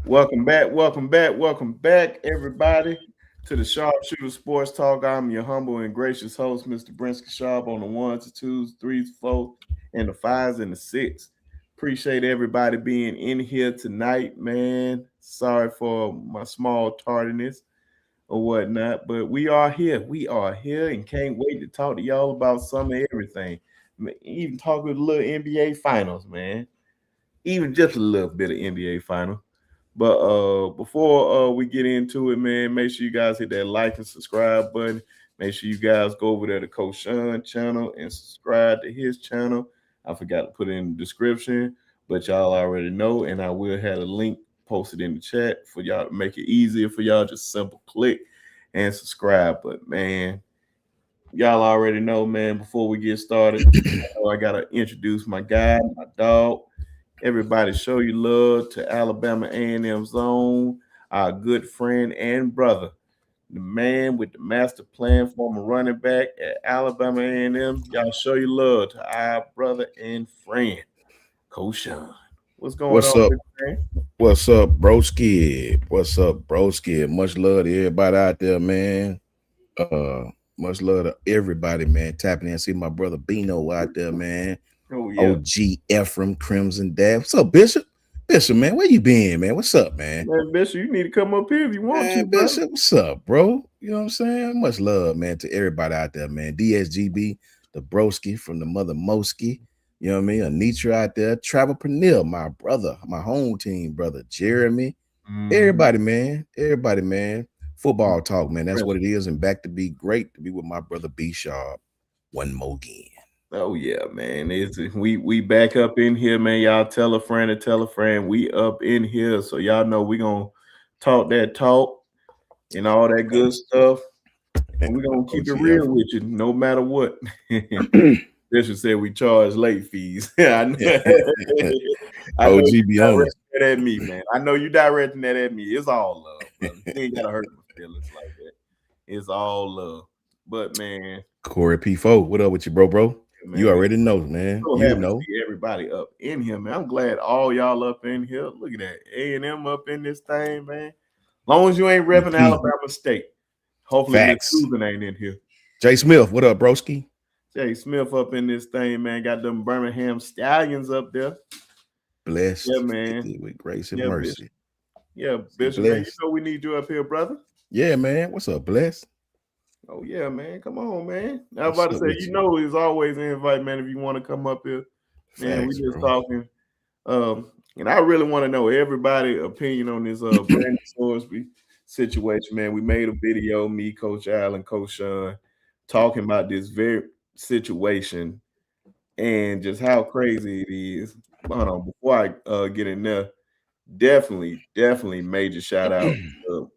welcome back, everybody, to the Sharpshooter Sports Talk. I'm your humble and gracious host, Mr. Brinsky Sharp, on the ones, the twos, threes, fours, and the fives and the six. Appreciate everybody being in here tonight, man. Sorry for my small tardiness or whatnot, but we are here. We are here and can't wait to talk to y'all about some of everything. Even talk with a little NBA finals, man. Even just a little bit of NBA finals. But before we get into it, man, make sure you guys hit that like and subscribe button. Make sure you guys go over there to Coach Sean channel and subscribe to his channel. I forgot to put it in the description, but y'all already know, and I will have a link posted in the chat for y'all to make it easier for y'all. Just simple click and subscribe. But man, y'all already know, man. Before we get started, I gotta introduce my guy, my dog. Everybody show you love to Alabama A&M Zone, our good friend and brother, the man with the master plan, former running back at Alabama A&M. Y'all show you love to our brother and friend, Coach Sean. What's going What's on, up? man? What's up, broski? What's up, broski? Much love to everybody out there, man. Much love to everybody, man. Tapping in, see my brother Bino out there, man. Oh yeah, OG Ephraim Crimson Dad. What's up, Bishop? Bishop, man, where you been, man? What's up, man? man, Bishop, you need to come up here if you want to, Man, brother. Bishop, what's up, bro? You know what I'm saying? Much love, man, to everybody out there, man. DSGB, the broski from the mother Moski. You know what I mean? Anitra out there. Travel Pernil, my brother, my home team brother, Jeremy. Mm-hmm. Everybody, man. Everybody, man. Football talk, man. That's what it is. And back to be great to be with my brother B Sharp. One more again. Oh yeah, man. We back up in here, man. Y'all tell a friend to tell a friend. We up in here. So y'all know we gonna talk that talk and all that good stuff. And we're gonna keep it OG real Ephraim. with you no matter what. Bishop said we charge late fees. I know, I know OG you be on us. directing that at me, man. I know you directing that at me. It's all love, brother. You ain't gotta hurt my feelings like that. It's all love. But man, Corey P4. What up with you, bro? You man, already know, man. so You happy to know. see everybody up in here, man. I'm glad all y'all up in here. Look at that. A&M up in this thing, man. Long as you ain't repping EP. Alabama State. Hopefully Miss Facts. Susan ain't in here. Jay Smith, what up, broski? Jay Smith up in this thing, man. Got them Birmingham Stallions up there. Yeah, Blessed. man. With grace and Yeah, Bishop. mercy. Yeah, See, Bishop, man. You blessed. know we need you up here, brother. Yeah, man. What's up, blessed? Oh yeah, man. Come on, man. I was What's about to up say, with you you? know, it's always an invite, man. If you want to come up here, man, we Facts, just bro. talking. And I really want to know everybody's opinion on this Brenden Sorsby situation, man. We made a video, me, Coach Al, and Coach Sean, talking about this very situation and just how crazy it is. Hold on, before I get in there, definitely major shout out to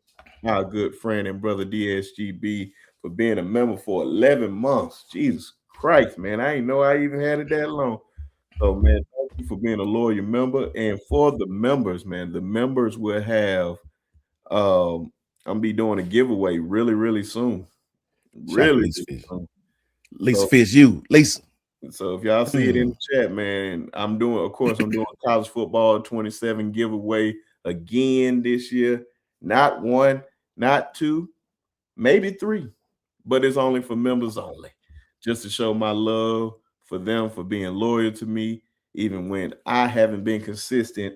our good friend and brother DSGB for being a member for 11 months. Jesus Christ, man. I didn't know I even had it that long. So, man, thank you for being a loyal member. And for the members, man, the members will have, I'm be doing a giveaway really soon. Shout out to Really, Lisa really Fish. soon. Lisa So, Fish, you. Lisa. so if y'all see it in Mm. the chat, man, I'm doing college football 27 giveaway again this year. Not one, not two, maybe three, but it's only for members only. Just to show my love for them for being loyal to me, even when I haven't been consistent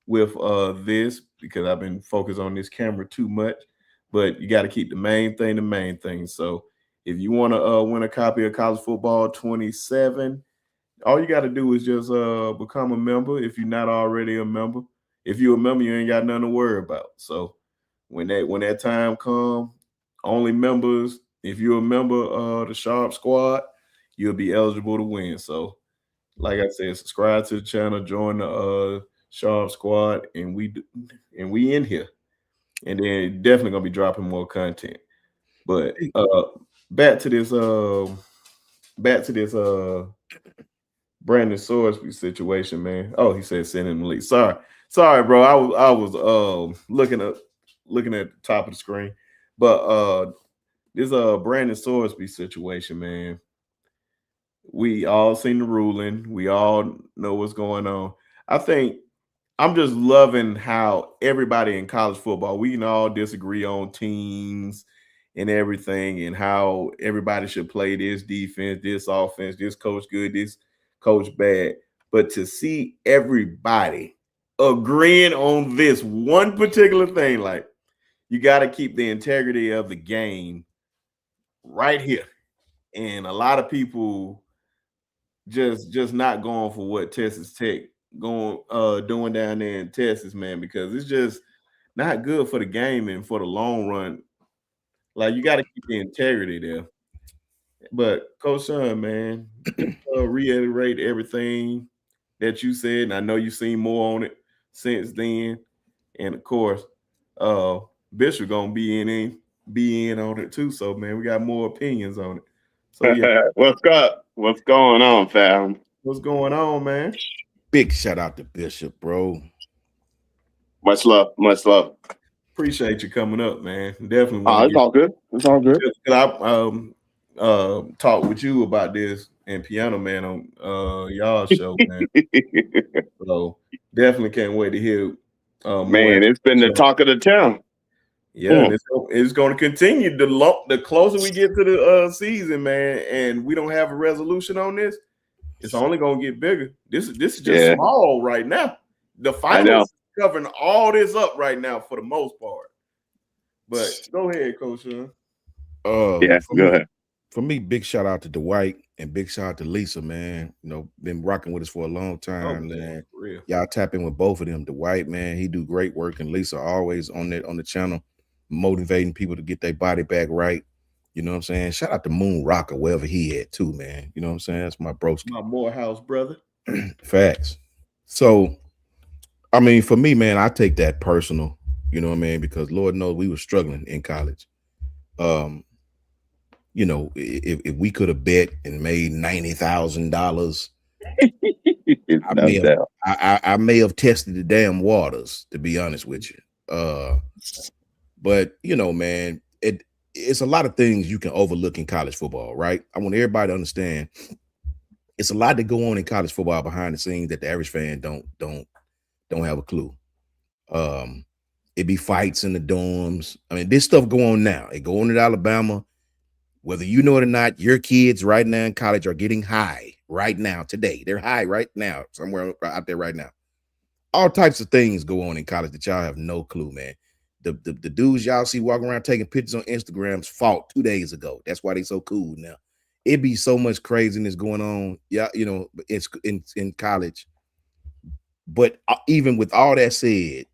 with this because I've been focused on this camera too much. But you got to keep the main thing the main thing. So if you want to win a copy of College Football 27, all you got to do is just become a member if you're not already a member. If you're a member, you ain't got nothing to worry about. So when that time come, only members. If you're a member of the Sharp Squad, you'll be eligible to win. So, like I said, subscribe to the channel, join the Sharp Squad, and we in here. And then definitely gonna be dropping more content. But back to this back to this Brenden Sorsby situation, man. Oh, he said send him the link. Sorry, bro. I was looking at the top of the screen. But this Brenden Sorsby situation, man. We all seen the ruling. We all know what's going on. I think I'm just loving how everybody in college football, we can all disagree on teams and everything and how everybody should play this defense, this offense, this coach good, this coach bad. But to see everybody agreeing on this one particular thing, like you got to keep the integrity of the game right here. And a lot of people just not going for what Texas Tech going doing down there in Texas, man, because it's just not good for the game and for the long run. Like you got to keep the integrity there. But Coach Son, man, just reiterate everything that you said, and I know you've seen more on it since then. And of course, uh, Bishop gonna be in on it too. So man, we got more opinions on it. So yeah, What's up? What's going on, fam? what's going on, man? Big shout out to Bishop, bro. Much love, much love. Appreciate you coming up, man. Definitely Oh, want to it's all good. It's all good. get. I talked with you about this and Piano Man on y'all show, man. So definitely can't wait to hear more. Man, it's been the talk of the town. Yeah, and it's going to continue. The closer we get to the season, man, and we don't have a resolution on this, it's only going to get bigger. This is just small right now. The finals covering all this up right now for the most part. But go ahead, Coach Sean. Go ahead. For me, big shout out to Dwight and big shout out to Lisa, man. You know, been rocking with us for a long time, man. Real. Y'all tap in with both of them. Dwight, man, he do great work, and Lisa always on the channel, motivating people to get their body back right. You know what I'm saying? Shout out to Moon Rocker, wherever he at too, man. You know what I'm saying? That's my broski. My Morehouse brother. Facts. So, I mean, for me, man, I take that personal, you know what I mean? Because Lord knows we were struggling in college. You know, if we could have bet and made $90,000, I may have tested the damn waters, to be honest with you. But you know, man, it's a lot of things you can overlook in college football, right? I want everybody to understand it's a lot that go on in college football behind the scenes that the average fan don't have a clue. It be fights in the dorms. I mean, this stuff go on now. It go on in Alabama. Whether you know it or not, your kids right now in college are getting high right now today. They're high right now, somewhere out there right now. All types of things go on in college that y'all have no clue, man. The dudes y'all see walking around taking pictures on Instagrams fought 2 days ago. That's why they so cool now. It be so much craziness going on. Yeah, you know, it's in college. But even with all that said,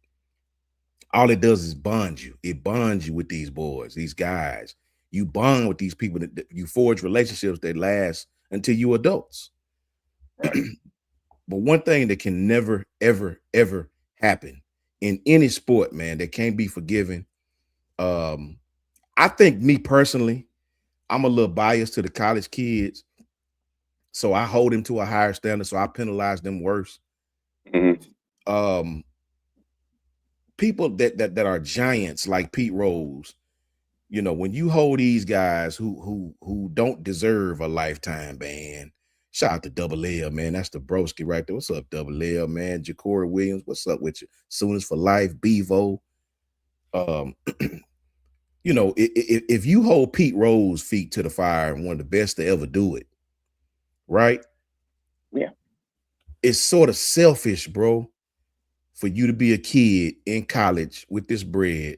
all it does is bond you. It bonds you with these boys, these guys. You bond with these people that you forge relationships that last until you adults. Right. But one thing that can never, ever, ever happen in any sport, man, that can't be forgiven. I think me personally, I'm a little biased to the college kids. So I hold them to a higher standard. So I penalize them worse. Mm-hmm. People that are giants like Pete Rose, you know, when you hold these guys who don't deserve a lifetime ban, shout out to Double L, man. That's the broski right there. What's up, Double L, man? Ja'Cory Williams, what's up with you? Sooners for Life, Bevo. You know, if you hold Pete Rose feet to the fire and one of the best to ever do it, right? Yeah. It's sort of selfish, bro, for you to be a kid in college with this bread.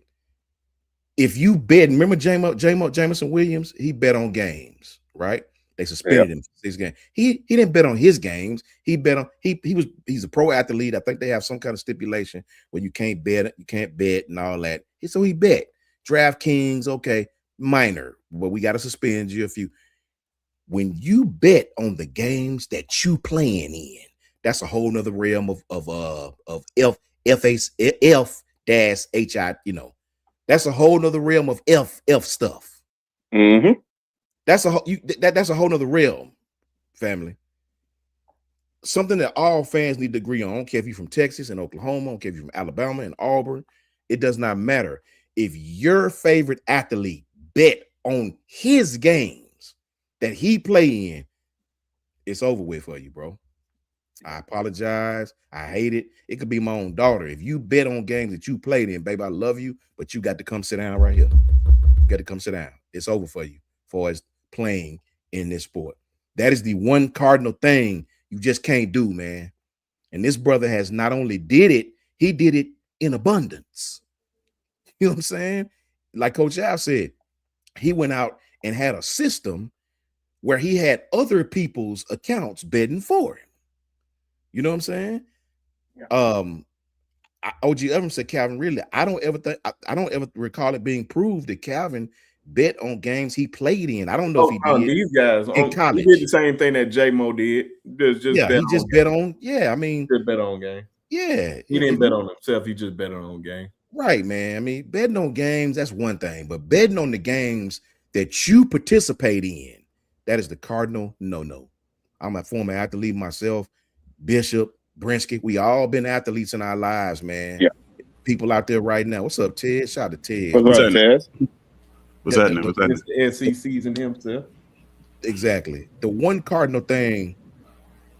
If you bet, remember Jameson Williams, he bet on games, right? They suspended him for 6 games. He didn't bet on his games. He bet on he's a pro athlete. I think they have some kind of stipulation where you can't bet and all that. So he bet. DraftKings, okay, minor, but we got to suspend you if you. When you bet on the games that you playing in, that's a whole nother realm of F-HI, you know. That's a whole nother realm of F stuff. Mm-hmm. That's a whole nother realm, family. Something that all fans need to agree on. I don't care if you're from Texas and Oklahoma, I don't care if you're from Alabama and Auburn. It does not matter. If your favorite athlete bet on his games that he play in, it's over with for you, bro. I apologize. I hate it. It could be my own daughter. If you bet on games that you played in, baby, I love you, but you got to come sit down right here. You got to come sit down. It's over for you for as playing in this sport. That is the one cardinal thing you just can't do, man. And this brother has not only did it, he did it in abundance. You know what I'm saying? Like Coach Al said, he went out and had a system where he had other people's accounts betting for him. You know what I'm saying? Yeah. OG Evans said, Calvin, really, I don't ever recall it being proved that Calvin bet on games he played in. I don't know if he did. These guys in college. He did the same thing that J-Mo did. Just bet on. Yeah, I mean, just bet on game. Yeah, he didn't bet on himself. He just bet on game. Right, man. I mean, betting on games, that's one thing, but betting on the games that you participate in, that is the cardinal no. I'm a former athlete myself. Bishop, Brinsky, we all been athletes in our lives, man. Yeah. People out there right now. What's up, Ted? Shout out to Ted. What's up, Ted? What's happening? What's happening? The SEC's in himself. Exactly. The one cardinal thing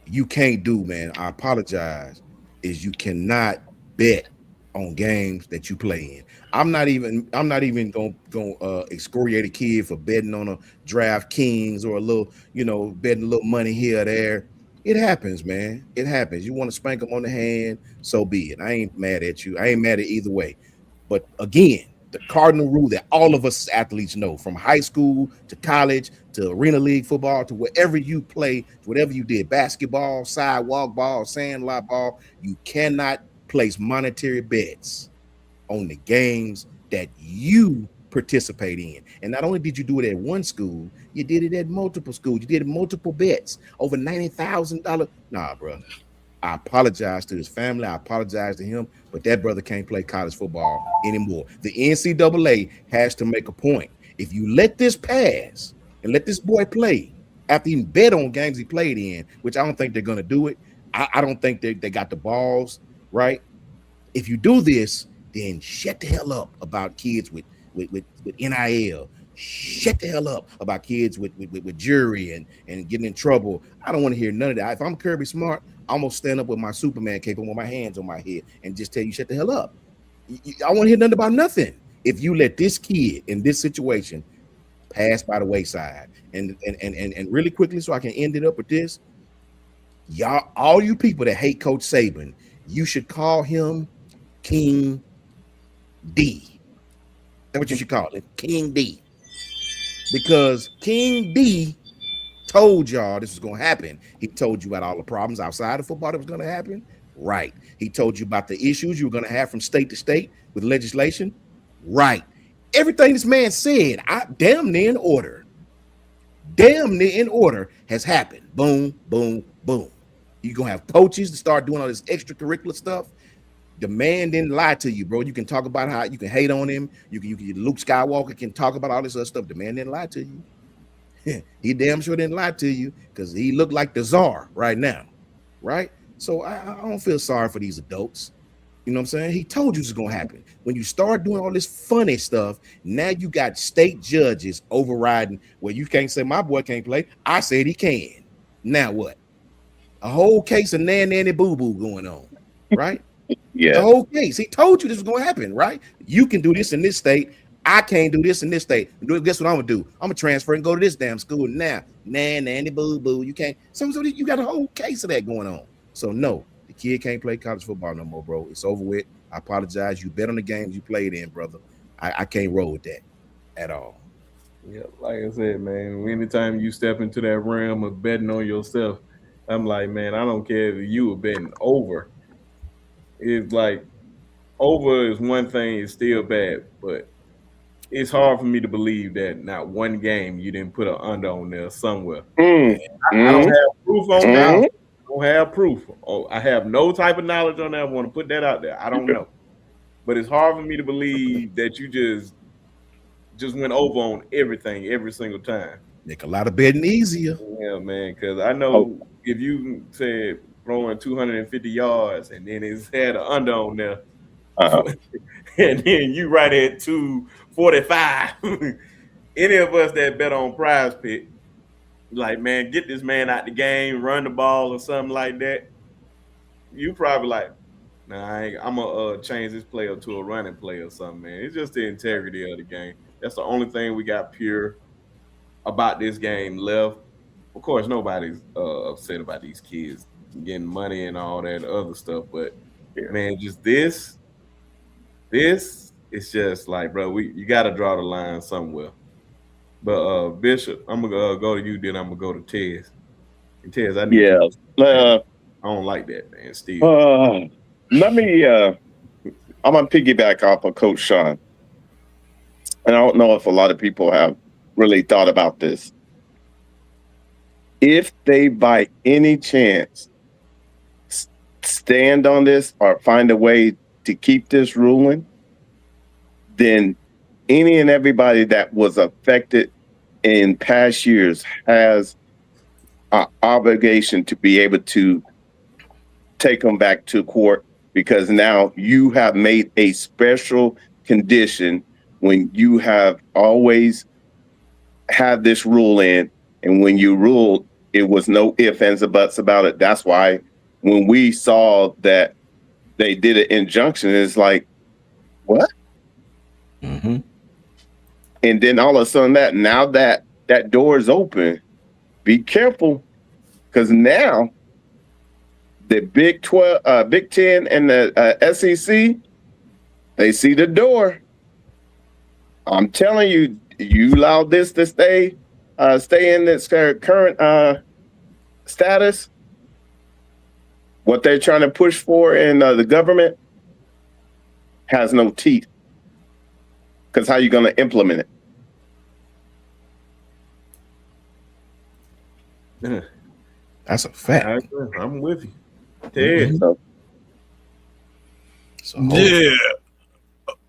you can't do, man, I apologize, is you cannot bet on games that you play in. I'm not even gonna excoriate a kid for betting on a DraftKings or a little, betting a little money here or there. It happens, man. It happens. You want to spank them on the hand, so be it. I ain't mad at you. I ain't mad at either way. But again, the cardinal rule that all of us athletes know, from high school to college to arena league football to wherever you play, to whatever you did, basketball, sidewalk ball, sandlot ball, you cannot place monetary bets on the games that you participate in. And not only did you do it at one school, you did it at multiple schools. You did multiple bets over $90,000. Nah, bro. I apologize to his family. I apologize to him, but that brother can't play college football anymore. The NCAA has to make a point. If you let this pass and let this boy play after he bet on games he played in, which I don't think they're going to do it. I don't think they got the balls, right? If you do this, then shut the hell up about kids with N.I.L. Shut the hell up about kids with jury and getting in trouble. I don't want to hear none of that. If I'm Kirby Smart, I'm going to stand up with my Superman cape and with my hands on my head and just tell you, shut the hell up. I want to hear nothing about nothing. If you let this kid in this situation pass by the wayside, and really quickly, so I can end it up with this, y'all, all you people that hate Coach Saban, you should call him King D. That's what you should call it, King D. Because King D told y'all this was going to happen. He told you about all the problems outside of football that was going to happen. Right. He told you about the issues you were going to have from state to state with legislation. Right. Everything this man said, damn near in order. Damn near in order has happened. Boom, boom, boom. You're going to have coaches to start doing all this extracurricular stuff. The man didn't lie to you, bro. You can talk about how you can hate on him. You can Luke Skywalker can talk about all this other stuff. The man didn't lie to you. He damn sure didn't lie to you, because he looked like the czar right now, right? So I don't feel sorry for these adults. You know what I'm saying? He told you this is going to happen. When you start doing all this funny stuff, now you got state judges overriding where you can't say my boy can't play. I said he can. Now what? A whole case of nanny boo-boo going on, right? Yeah. The whole case. He told you this was going to happen, right? You can do this in this state. I can't do this in this state. Guess what I'm going to do? I'm going to transfer and go to this damn school now. Nanny boo-boo. You can't. So you got a whole case of that going on. So no, the kid can't play college football no more, bro. It's over with. I apologize. You bet on the games you played in, brother. I can't roll with that at all. Yeah, like I said, man, anytime you step into that realm of betting on yourself, I'm like, man, I don't care if you were betting over. It's like over is one thing, it's still bad, but it's hard for me to believe that not one game you didn't put an under on there somewhere. I don't have proof on that. I don't have proof. Oh, I have no type of knowledge on that. I want to put that out there. I don't know. But it's hard for me to believe that you just went over on everything every single time. Make a lot of betting easier. Yeah, man, because I know if you said throwing 250 yards and then it's had an under on there, and then you right at 245. Any of us that bet on Prize Pick, like, man, get this man out the game, run the ball or something like that. you probably like, nah, I'm gonna change this player to a running play or something, man. It's just the integrity of the game. That's the only thing we got pure about this game left. Of course, nobody's upset about these kids getting money and all that other stuff, but man, just this is just like, bro, you got to draw the line somewhere. But Bishop, I'm gonna go to you, then I'm gonna go to Tez. And Tez, I need you. I don't like that, man. Still, let me. I'm gonna piggyback off of Coach Sean, and I don't know if a lot of people have really thought about this. If they, by any chance, stand on this or find a way to keep this ruling, then any and everybody that was affected in past years has an obligation to be able to take them back to court, because now you have made a special condition when you have always had this rule in, and when you ruled, it was no ifs, ands, or buts about it. That's why when we saw that they did an injunction, it's like, what? Mm-hmm. And then all of a sudden now that door is open, be careful, because now the Big 10 and the SEC, they see the door. I'm telling you, you allow this to stay in this current status, what they're trying to push for in the government has no teeth. Because how are you going to implement it? That's a fact. I'm with you. Mm-hmm. Yeah.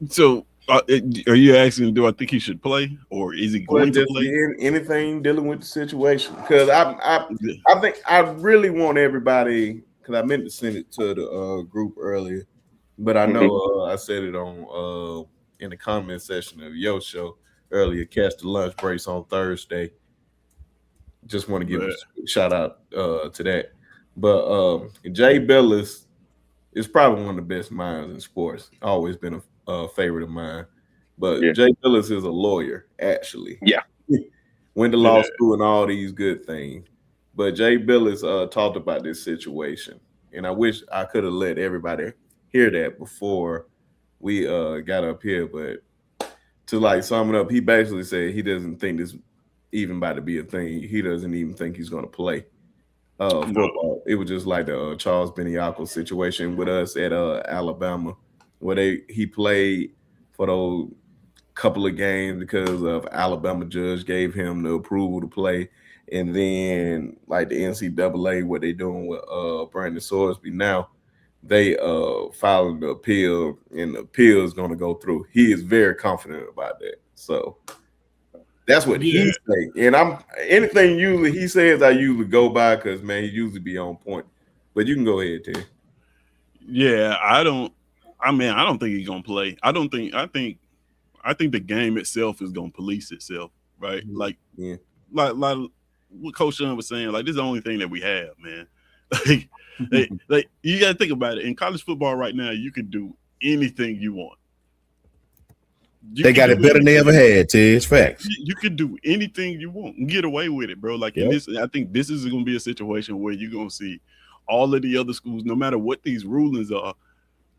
So, are you asking, do I think he should play, or is he going to play? Anything dealing with the situation? Because I think I really want everybody. Because I meant to send it to the group earlier, but I know I said it on in the comment section of your show earlier. Catch the lunch breaks on Thursday. Just want to give a shout out to that. But Jay Billis is probably one of the best minds in sports. Always been a favorite of mine. But Jay Billis is a lawyer, actually. Yeah. Went to law school and all these good things. But Jay Billis talked about this situation. And I wish I could have let everybody hear that before we got up here. But to like sum it up, he basically said he doesn't think this even about to be a thing. He doesn't even think he's going to play football. It was just like the Charles Beniaco situation with us at Alabama, where he played for those couple of games because of Alabama judge gave him the approval to play, and then like the NCAA, what they doing with Brenden Sorsby now, they filed the appeal, and the appeal is going to go through. He is very confident about that, so. That's what he say, and anything usually he says I usually go by because man he usually be on point. But you can go ahead, Ted. Yeah, I don't think he's gonna play. I think the game itself is gonna police itself, right? Like what Coach Sean was saying, like this is the only thing that we have, man. like you gotta think about it. In college football right now, you can do anything you want. They got it better than they ever had, Ted. It's facts. You can do anything you want and get away with it, bro. Like in this, I think this is going to be a situation where you're going to see all of the other schools, no matter what these rulings are,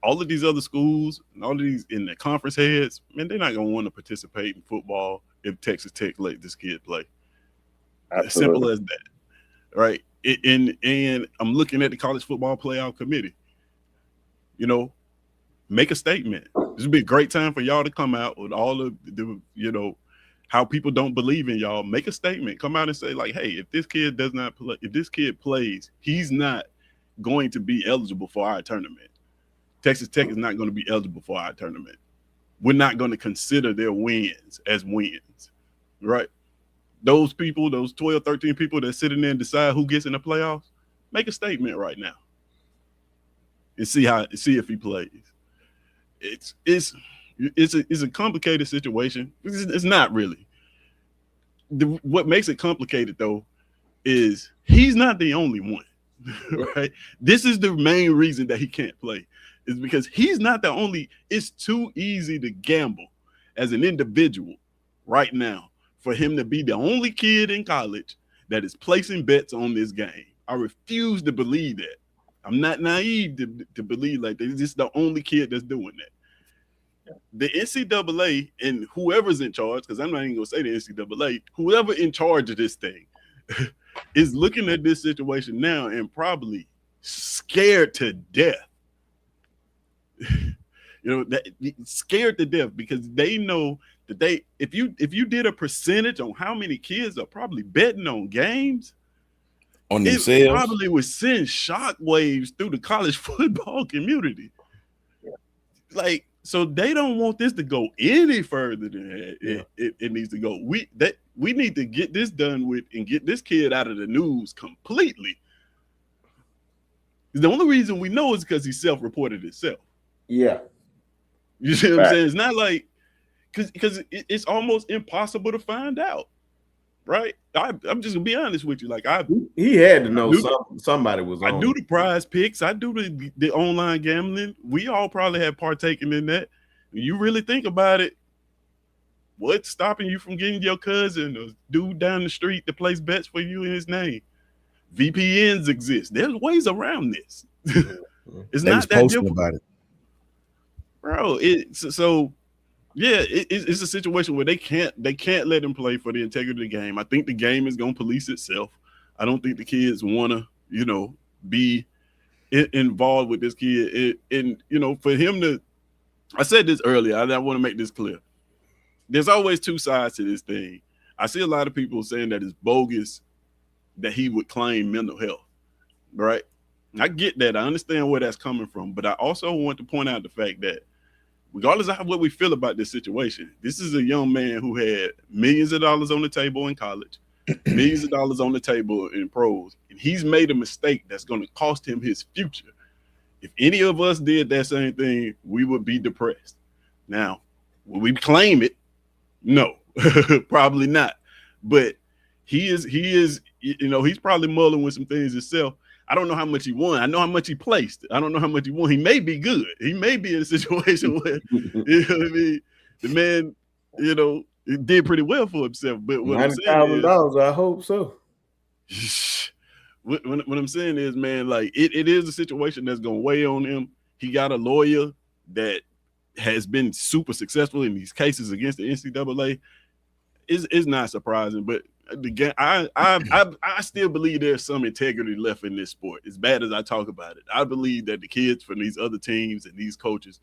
all of these other schools and all of these in the conference heads, man, they're not going to want to participate in football if Texas Tech let this kid play. As simple as that, right? And I'm looking at the college football playoff committee. You know, make a statement. This would be a great time for y'all to come out with all of the, how people don't believe in y'all. Make a statement. Come out and say, like, hey, if this kid does not play, if this kid plays, he's not going to be eligible for our tournament. Texas Tech is not going to be eligible for our tournament. We're not going to consider their wins as wins, right? Those people, those 12, 13 people that sit in there and decide who gets in the playoffs, make a statement right now and see if he plays. It's a complicated situation. It's not really. What makes it complicated though is he's not the only one. right? This is the main reason that he can't play, is because he's not the only. It's too easy to gamble as an individual right now for him to be the only kid in college that is placing bets on this game. I refuse to believe that. I'm not naive to believe like this is the only kid that's doing that. The NCAA and whoever's in charge, because I'm not even gonna say the NCAA, whoever in charge of this thing is looking at this situation now and probably scared to death. That scared to death because they know that if you did a percentage on how many kids are probably betting on games on themselves, it probably would send shockwaves through the college football community. Like, so they don't want this to go any further than it needs to go. We need to get this done with and get this kid out of the news completely. The only reason we know is because he self-reported himself. Yeah. You see what I'm saying? It's not like because it's almost impossible to find out, right? I'm just gonna be honest with you. Like he had to know somebody was on. I do the prize picks. I do the online gambling. We all probably have partaken in that. When you really think about it, what's stopping you from getting your cousin or dude down the street to place bets for you in his name? VPNs exist. There's ways around this. It's not that difficult about it, bro. It's a situation where they can't let him play for the integrity of the game. I think the game is gonna police itself. I don't think the kids want to, be involved with this kid. And for him to, I said this earlier. I want to make this clear. There's always two sides to this thing. I see a lot of people saying that it's bogus that he would claim mental health, right? I get that. I understand where that's coming from, but I also want to point out the fact that regardless of what we feel about this situation, this is a young man who had millions of dollars on the table in college, millions of dollars on the table in pros, and he's made a mistake that's going to cost him his future. If any of us did that same thing, we would be depressed. Now, will we claim it? No, probably not. But he is, he's probably mulling with some things himself. I don't know how much he won. I know how much he placed. I don't know how much he won. He may be good. He may be in a situation where, the man, he did pretty well for himself. But what I'm saying is, $90,000, I hope so. What I'm saying is, man, like it is a situation that's going to weigh on him. He got a lawyer that has been super successful in these cases against the NCAA. It's not surprising, but again, I still believe there's some integrity left in this sport. As bad as I talk about it, I believe that the kids from these other teams and these coaches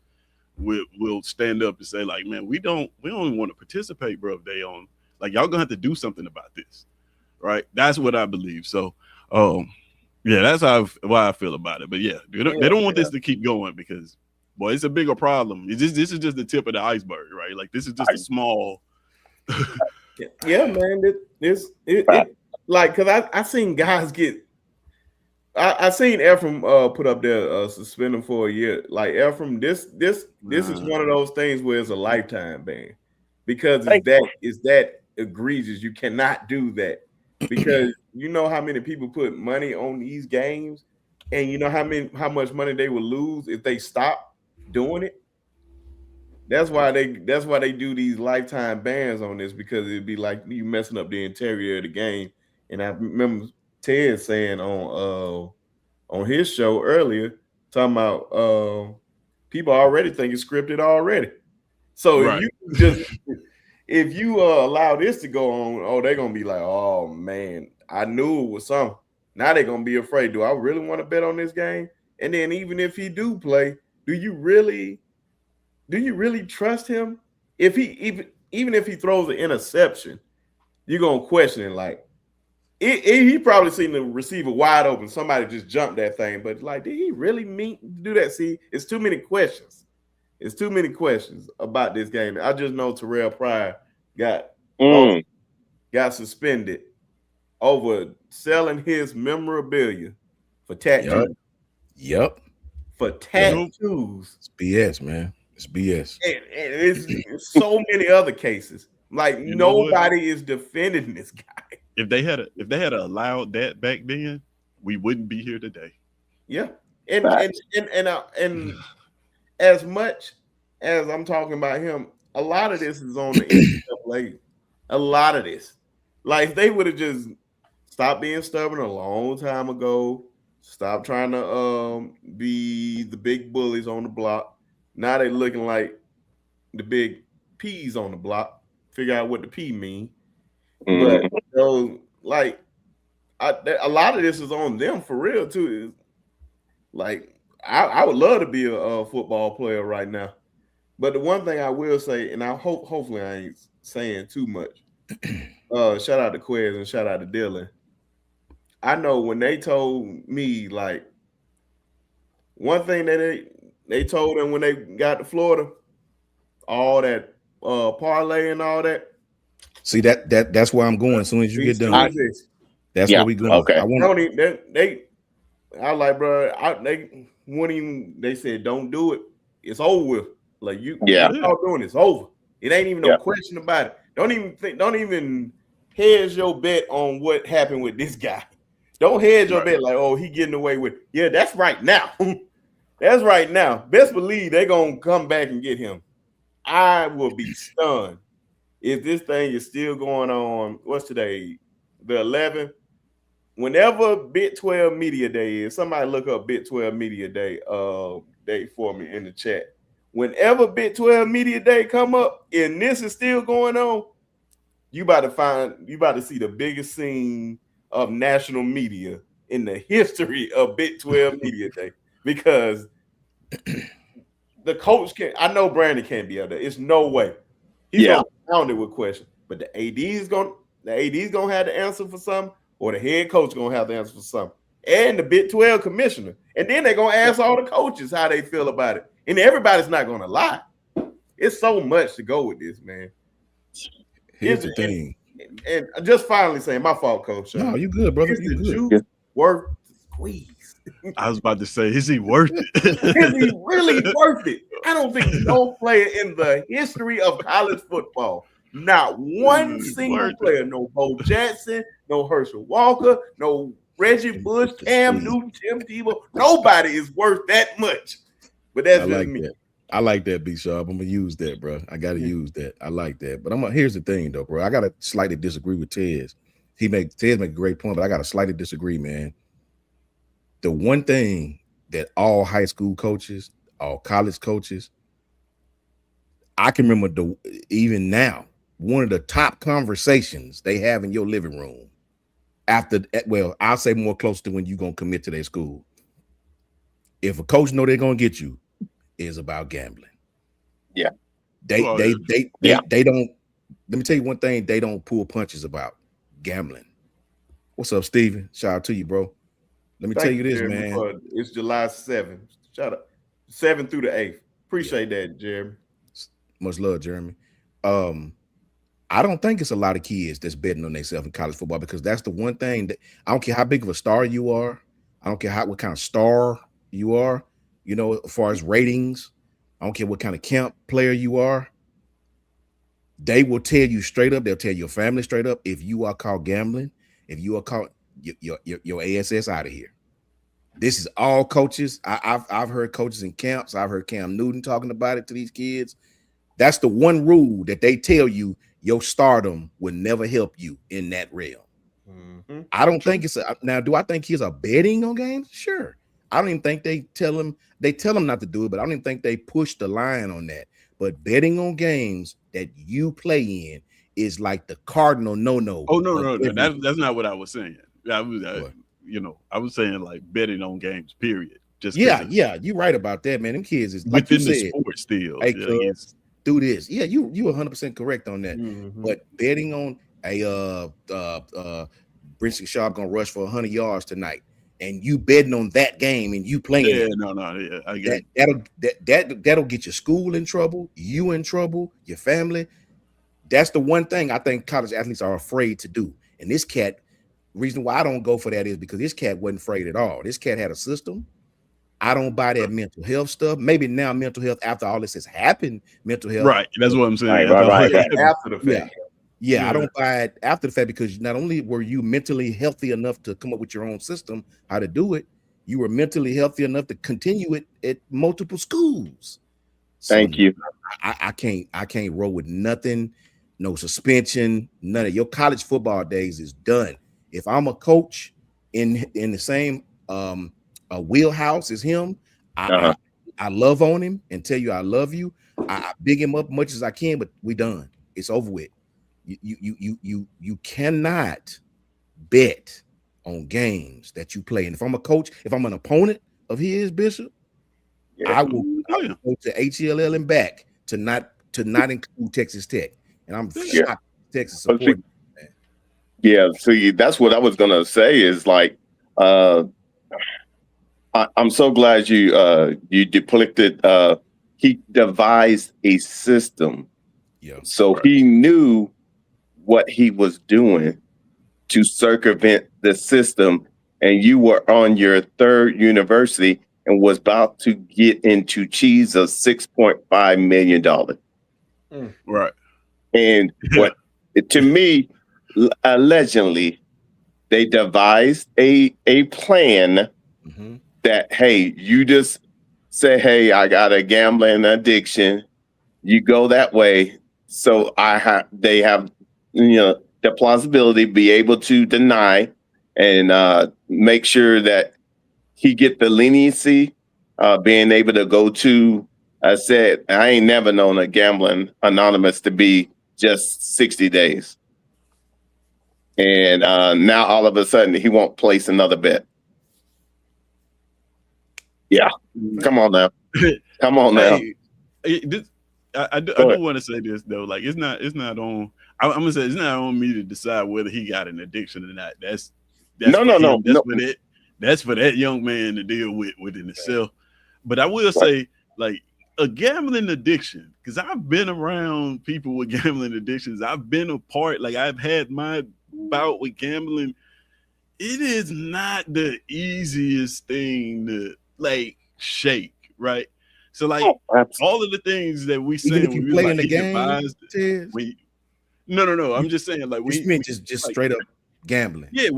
will stand up and say, like, man, we don't want to participate, bro. If they on, like, y'all gonna have to do something about this, right? That's what I believe. So, yeah, that's why I feel about it. But yeah, they don't want this to keep going because, boy, it's a bigger problem. This is just the tip of the iceberg, right? Like, this is just a small. Yeah, man. Like, cause I seen guys get. I seen Ephraim put up there suspend him for a year. Like, Ephraim, this is one of those things where it's a lifetime ban because it's that egregious. You cannot do that because you know how many people put money on these games, and you know how much money they will lose if they stop doing it. That's why they do these lifetime bans on this because it'd be like you messing up the integrity of the game. And I remember Ted saying on his show earlier, talking about people already think it's scripted already. So right. if you allow this to go on, they're gonna be like, oh man, I knew it was something. Now they're gonna be afraid. Do I really want to bet on this game? And then even if he do play, do you really trust him? If even if he throws an interception, you're gonna question it. Like he probably seen the receiver wide open. Somebody just jumped that thing, but like, did he really mean to do that? See, it's too many questions. It's too many questions about this game. I just know Terrell Pryor got suspended over selling his memorabilia for tattoos. Yep. For tattoos. It's BS, man. It's BS. And it's so many other cases. Like, nobody is defending this guy. If they had allowed that back then, we wouldn't be here today. Yeah, and as much as I'm talking about him, a lot of this is on the NCAA. A lot of this, like if they would have just stopped being stubborn a long time ago, stop trying to be the big bullies on the block. Now they looking like the big P's on the block. Figure out what the P mean. But like a lot of this is on them for real too. Like I would love to be a football player right now. But the one thing I will say, and I hopefully I ain't saying too much. Shout out to Quez and shout out to Dylan. I know when they told me, like, one thing that they told them when they got to Florida, all that parlay and all that. See that's where I'm going. As soon as you get done, that's where we going. Okay. I want I like, bro. They wouldn't even. They said, "Don't do it. It's over with. Like you all doing it's over. It ain't even no question about it. Don't even hedge your bet on what happened with this guy. Don't hedge your bet like, oh, he getting away with. Yeah, that's right now. That's right now. Best believe they gonna come back and get him. I will be stunned if this thing is still going on. What's today? The 11th. Whenever Bit 12 Media Day is, somebody look up Bit 12 Media Day date for me in the chat. Whenever Bit 12 Media Day come up and this is still going on, you about to see the biggest scene of national media in the history of Bit 12 Media Day, because the coach I know Brandon can't be out there. It's no way. He's gonna pound it with questions, but the AD's gonna have the answer for something, or the head coach gonna have the answer for something, and the Big 12 commissioner, and then they're gonna ask all the coaches how they feel about it, and everybody's not gonna lie. It's so much to go with this, man. Here's the thing, and just finally saying, my fault, Coach. No, you good, brother. You good. Juice worth the squeeze. I was about to say, is he worth it? Is he really worth it? I don't think no player in the history of college football, not one single player, no Bo Jackson, no Herschel Walker, no Reggie Bush, Cam Newton, Tim Tebow, nobody is worth that much. But that's just me. I like that, B Sharp. I'm gonna use that, bro. I gotta use that. I like that. But here's the thing, though, bro. I gotta slightly disagree with Tez. Tez make a great point, but I gotta slightly disagree, man. The one thing that all high school coaches, all college coaches, I can remember even now, one of the top conversations they have in your living room I'll say more close to when you're gonna commit to their school. If a coach know they're gonna get you, is about gambling. Yeah. They don't. Let me tell you one thing they don't pull punches about: gambling. What's up, Steven? Shout out to you, bro. Let me tell you this, Jeremy, man. It's July 7th. Shout out 7th through the 8th. Appreciate that, Jeremy. Much love, Jeremy. I don't think it's a lot of kids that's betting on themselves in college football, because that's the one thing that I don't care how big of a star you are. I don't care what kind of star you are, as far as ratings. I don't care what kind of camp player you are. They will tell you straight up. They'll tell your family straight up. If you are caught gambling, if you are caught, your ASS out of here. This is all coaches. I've heard coaches in camps. I've heard Cam Newton talking about it to these kids. That's the one rule that they tell you: your stardom will never help you in that realm. Mm-hmm. I don't think now. Do I think kids are betting on games? Sure. I don't even think they tell them not to do it, but I don't even think they push the line on that. But betting on games that you play in is like the cardinal no. Oh no. That's not what I was saying. I was saying like betting on games. Period. Just you're right about that, man. Them kids is like within the sport still. Hey, do this. Yeah, you 100% correct on that. Mm-hmm. But betting on Brenden Sorsby gonna rush for 100 yards tonight, and you betting on that game and you playing, I get it. That'll get your school in trouble, you in trouble, your family. That's the one thing I think college athletes are afraid to do. And this cat, reason why I don't go for that is because this cat wasn't afraid at all. This cat had a system. I don't buy that mental health stuff. Maybe now mental health after all this has happened, mental health. Right. That's what I'm saying. Right. After the fact. Yeah, I don't buy it after the fact, because not only were you mentally healthy enough to come up with your own system, how to do it, you were mentally healthy enough to continue it at multiple schools. So Thank you. I can't roll with nothing, no suspension, none of your college football days is done. If I'm a coach in the same wheelhouse as him, I love on him and tell you I love you. I big him up much as I can, but we done. It's over with. You cannot bet on games that you play. And if I'm a coach, if I'm an opponent of his, Bishop, I will go to HELL and back to not include Texas Tech. And I'm shocked Texas supporting. Yeah, see, that's what I was gonna say is like I'm so glad you depicted he devised a system. Yeah. So he knew what he was doing to circumvent the system, and you were on your third university and was about to get into cheese of $6.5 million. Right. And what to me, allegedly, they devised a plan that, hey, you just say, hey, I got a gambling addiction. You go that way. So they have, the plausibility be able to deny and make sure that he get the leniency, being able to go to, I said, I ain't never known a gambling anonymous to be just 60 days. And now all of a sudden he won't place another bet. Yeah. Come on now. Come on now. I do want to say this though. Like it's not on. I'm gonna say it's not on me to decide whether he got an addiction or not. That's for that young man to deal with within itself. But I will say, like, a gambling addiction, because I've been around people with gambling addictions. I've been a part, like I've had my bout with gambling. It is not the easiest thing to like shake, right? So like all of the things that we say when we play like, in the game, no. I'm just saying, like we meant just straight up gambling. Yeah,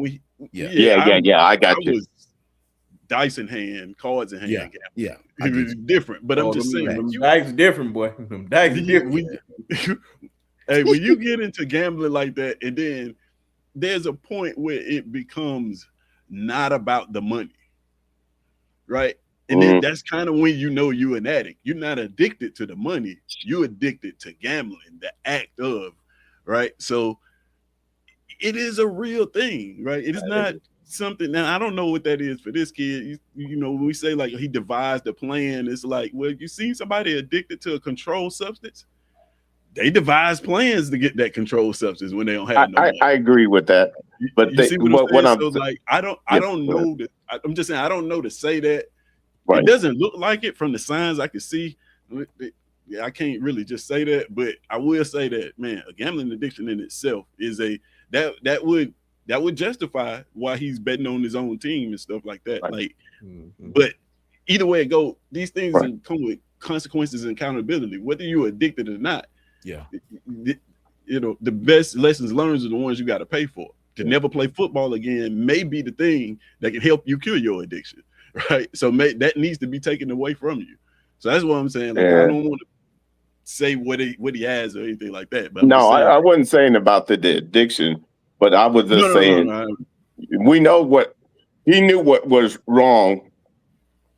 I got you. Was dice in hand, cards in hand. Yeah, it was different. But I'm just saying, them dice different, boy. Them dice different. Hey, when you get into gambling like that, and then there's a point where it becomes not about the money, right? And then that's kind of when you know you're an addict. You're not addicted to the money. You're addicted to gambling, the act of, right? So it is a real thing, right? It is not something. Now, I don't know what that is for this kid. You know, when we say like he devised a plan, it's like, well, you see somebody addicted to a controlled substance, they devise plans to get that controlled substance when they don't have no money. I agree with that. But you see what I'm saying? So like, I don't know that. I'm just saying I don't know to say that. Right. It doesn't look like it from the signs I can see. I can't really just say that, but I will say that, man, a gambling addiction in itself is that would justify why he's betting on his own team and stuff like that. Right. Like, but either way it go, these things come with consequences and accountability, whether you're addicted or not. Yeah, the best lessons learned are the ones you got to pay for. To never play football again may be the thing that can help you cure your addiction. Right, so that needs to be taken away from you. So that's what I'm saying. Like, I don't want to say what he has or anything like that. But I wasn't saying about the addiction, but I was just saying we know what he knew what was wrong,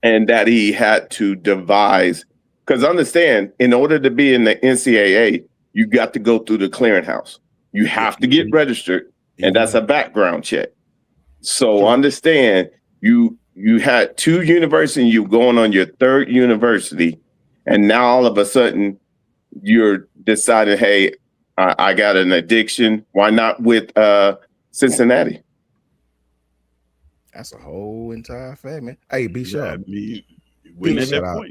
and that he had to devise. Because understand, in order to be in the NCAA, you got to go through the clearinghouse. You have to get registered, and that's a background check. So understand you had two universities, you're going on your third university, and now all of a sudden you're deciding, hey, I got an addiction. Why not with Cincinnati? That's a whole entire fact, man. Hey, B Sharp. Shout out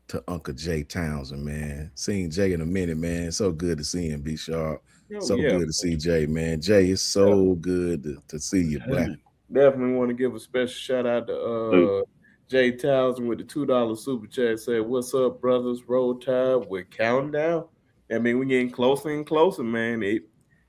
to Uncle Jay Townsend, man. Seen Jay in a minute, man. So good to see him, B Sharp. Good to see Jay, man. Jay, it's so good to see you, boy. Definitely want to give a special shout out to Jay Townsend with the $2 super chat. Said, "What's up, brothers? Roll Tide. We're counting down. I mean, we're getting closer and closer, man.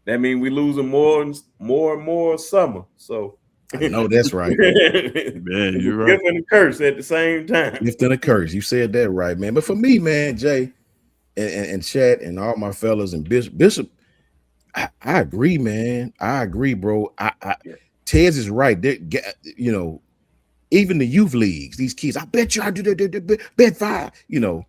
that means we losing more and more summer. So I know that's right. Man, you're right. Gift and a curse at the same time. Gift and a curse. You said that right, man. But for me, man, Jay and Chat and all my fellas and Bishop, I agree, man. I agree, bro. Tez is right. You know, even the youth leagues, these kids, I bet you I do that bet 5. You know,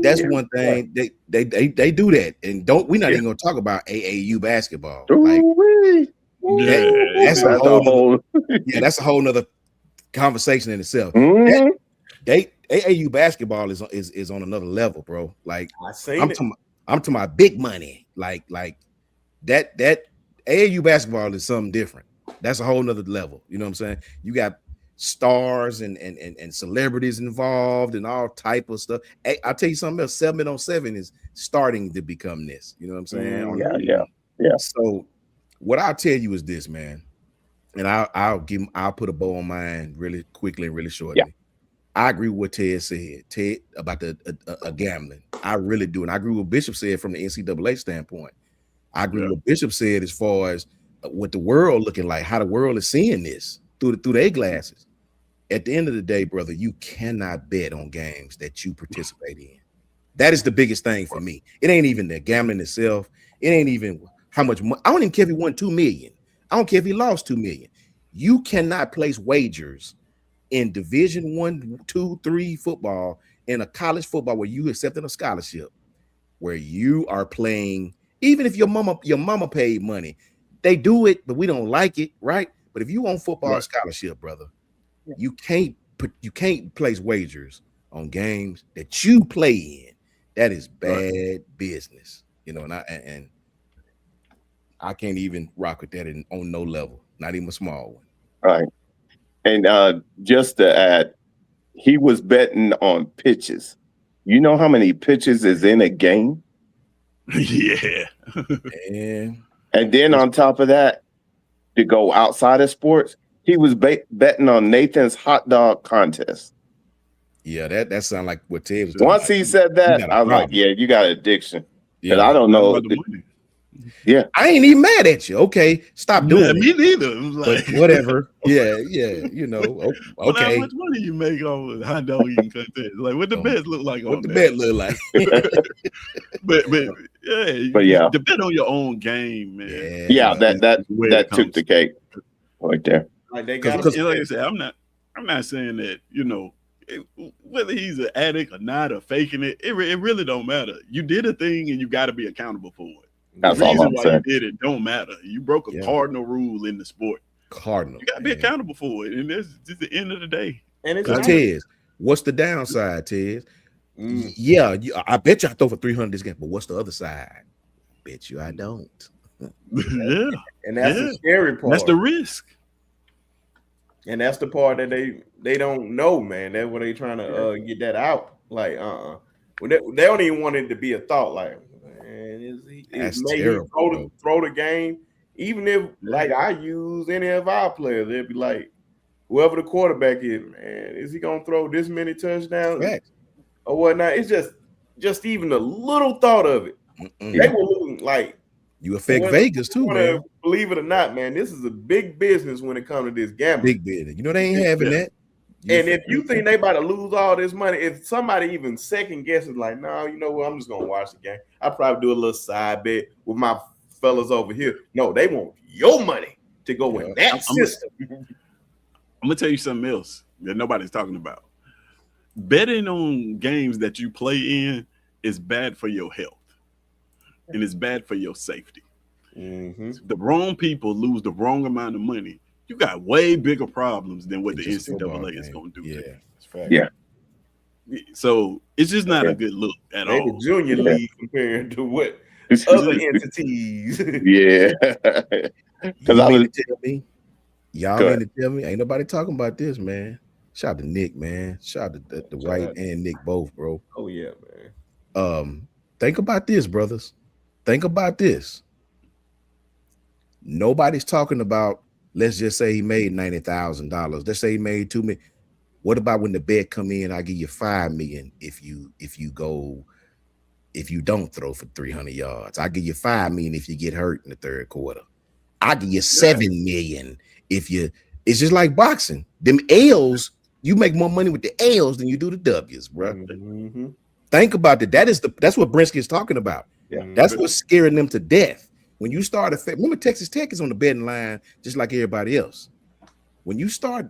that's one thing they do that. And we're not even gonna talk about AAU basketball. Like that's a whole that's a whole nother conversation in itself. AAU basketball is on another level, bro. Like I'm to my big money. Like that AAU basketball is something different. That's a whole nother level. You know what I'm saying? You got stars and celebrities involved and all type of stuff. Hey, I'll tell you something else. 7-on-7 is starting to become this. You know what I'm saying? Yeah. So what I'll tell you is this, man, and I'll put a bow on mine really quickly and really shortly. Yeah. I agree with what Ted said. Ted about the gambling. I really do, and I agree with what Bishop said from the NCAA standpoint. I agree with what Bishop said as far as what the world looking like, how the world is seeing this through their glasses. At the end of the day, brother, you cannot bet on games that you participate in. That is the biggest thing for me. It ain't even the gambling itself. It ain't even how much money. I don't even care if he won $2 million. I don't care if he lost $2 million. You cannot place wagers in Division 1, 2, 3 football, in a college football where you accepting a scholarship, where you are playing, even if your mama paid money. They do it, but we don't like it, right? But if you on football scholarship, brother, you can't place wagers on games that you play in. That is bad business, you know. And I can't even rock with that on no level, not even a small one. Right. And just to add, he was betting on pitches. You know how many pitches is in a game? Yeah. And then on top of that, to go outside of sports, he was betting on Nathan's hot dog contest. Yeah, that sounds like what Ted was. Once he said that, I was like, "Yeah, you got addiction." Because I don't know. Yeah, I ain't even mad at you. Okay, stop doing it. Me neither. Like, but whatever. Yeah. You know. Okay. Well, how much money you make on a hot dog eating contest? Like, what the bet look like? What the bet look like? but yeah, the bet on your own game, man. That took the cake right there. Like they got. Like I said, I'm not saying that, you know, whether he's an addict or not or faking it, it really don't matter. You did a thing and you got to be accountable for it. That's the all reason I'm why saying. you did it don't matter. You broke a cardinal rule in the sport. Cardinal. You got to be accountable for it, and that's just the end of the day. And it's Tez, what's the downside, Tez? Yeah, I bet you I throw for 300 this game, but what's the other side? Bet you I don't. Yeah, and that's the scary part. That's the risk. And that's the part that they don't know, man. That's what they trying to get that out. Like, they don't even want it to be a thought. Like, man, is terrible, throw the game? Even if, like, I use any of our players, they'd be like, whoever the quarterback is, man, is he gonna throw this many touchdowns or whatnot? It's just even a little thought of it. They were looking like. You affect Vegas too, man. Believe it or not, man, this is a big business when it comes to this gambling. Big business. You know they ain't having that. And if you think they about to lose all this money, if somebody even second guesses, like, no, you know what, I'm just gonna watch the game. I probably do a little side bet with my fellas over here. No, they want your money to go in that system. I'm gonna tell you something else that nobody's talking about. Betting on games that you play in is bad for your health. And it's bad for your safety. The wrong people lose the wrong amount of money. You got way bigger problems than what the NCAA is going to do. Yeah. So it's just not a good look at all. The junior league compared to what other entities. Yeah. Because y'all mean to tell me, ain't nobody talking about this, man. Shout out to Nick, man. Shout out to the White and Nick both, bro. Oh yeah, man. Think about this, brothers. Think about this. Nobody's talking about, let's just say he made $90,000. Let's say he made $2 million. What about when the bet come in, I give you $5 million if you go if you don't throw for 300 yards. I give you $5 million if you get hurt in the third quarter. I give you $7 million if you. It's just like boxing. Them L's, you make more money with the L's than you do the W's, bro. Mm-hmm. Think about that. That's what Brinsky is talking about. Yeah. That's what's scaring them to death. When you start remember Texas Tech is on the betting line just like everybody else. When you start,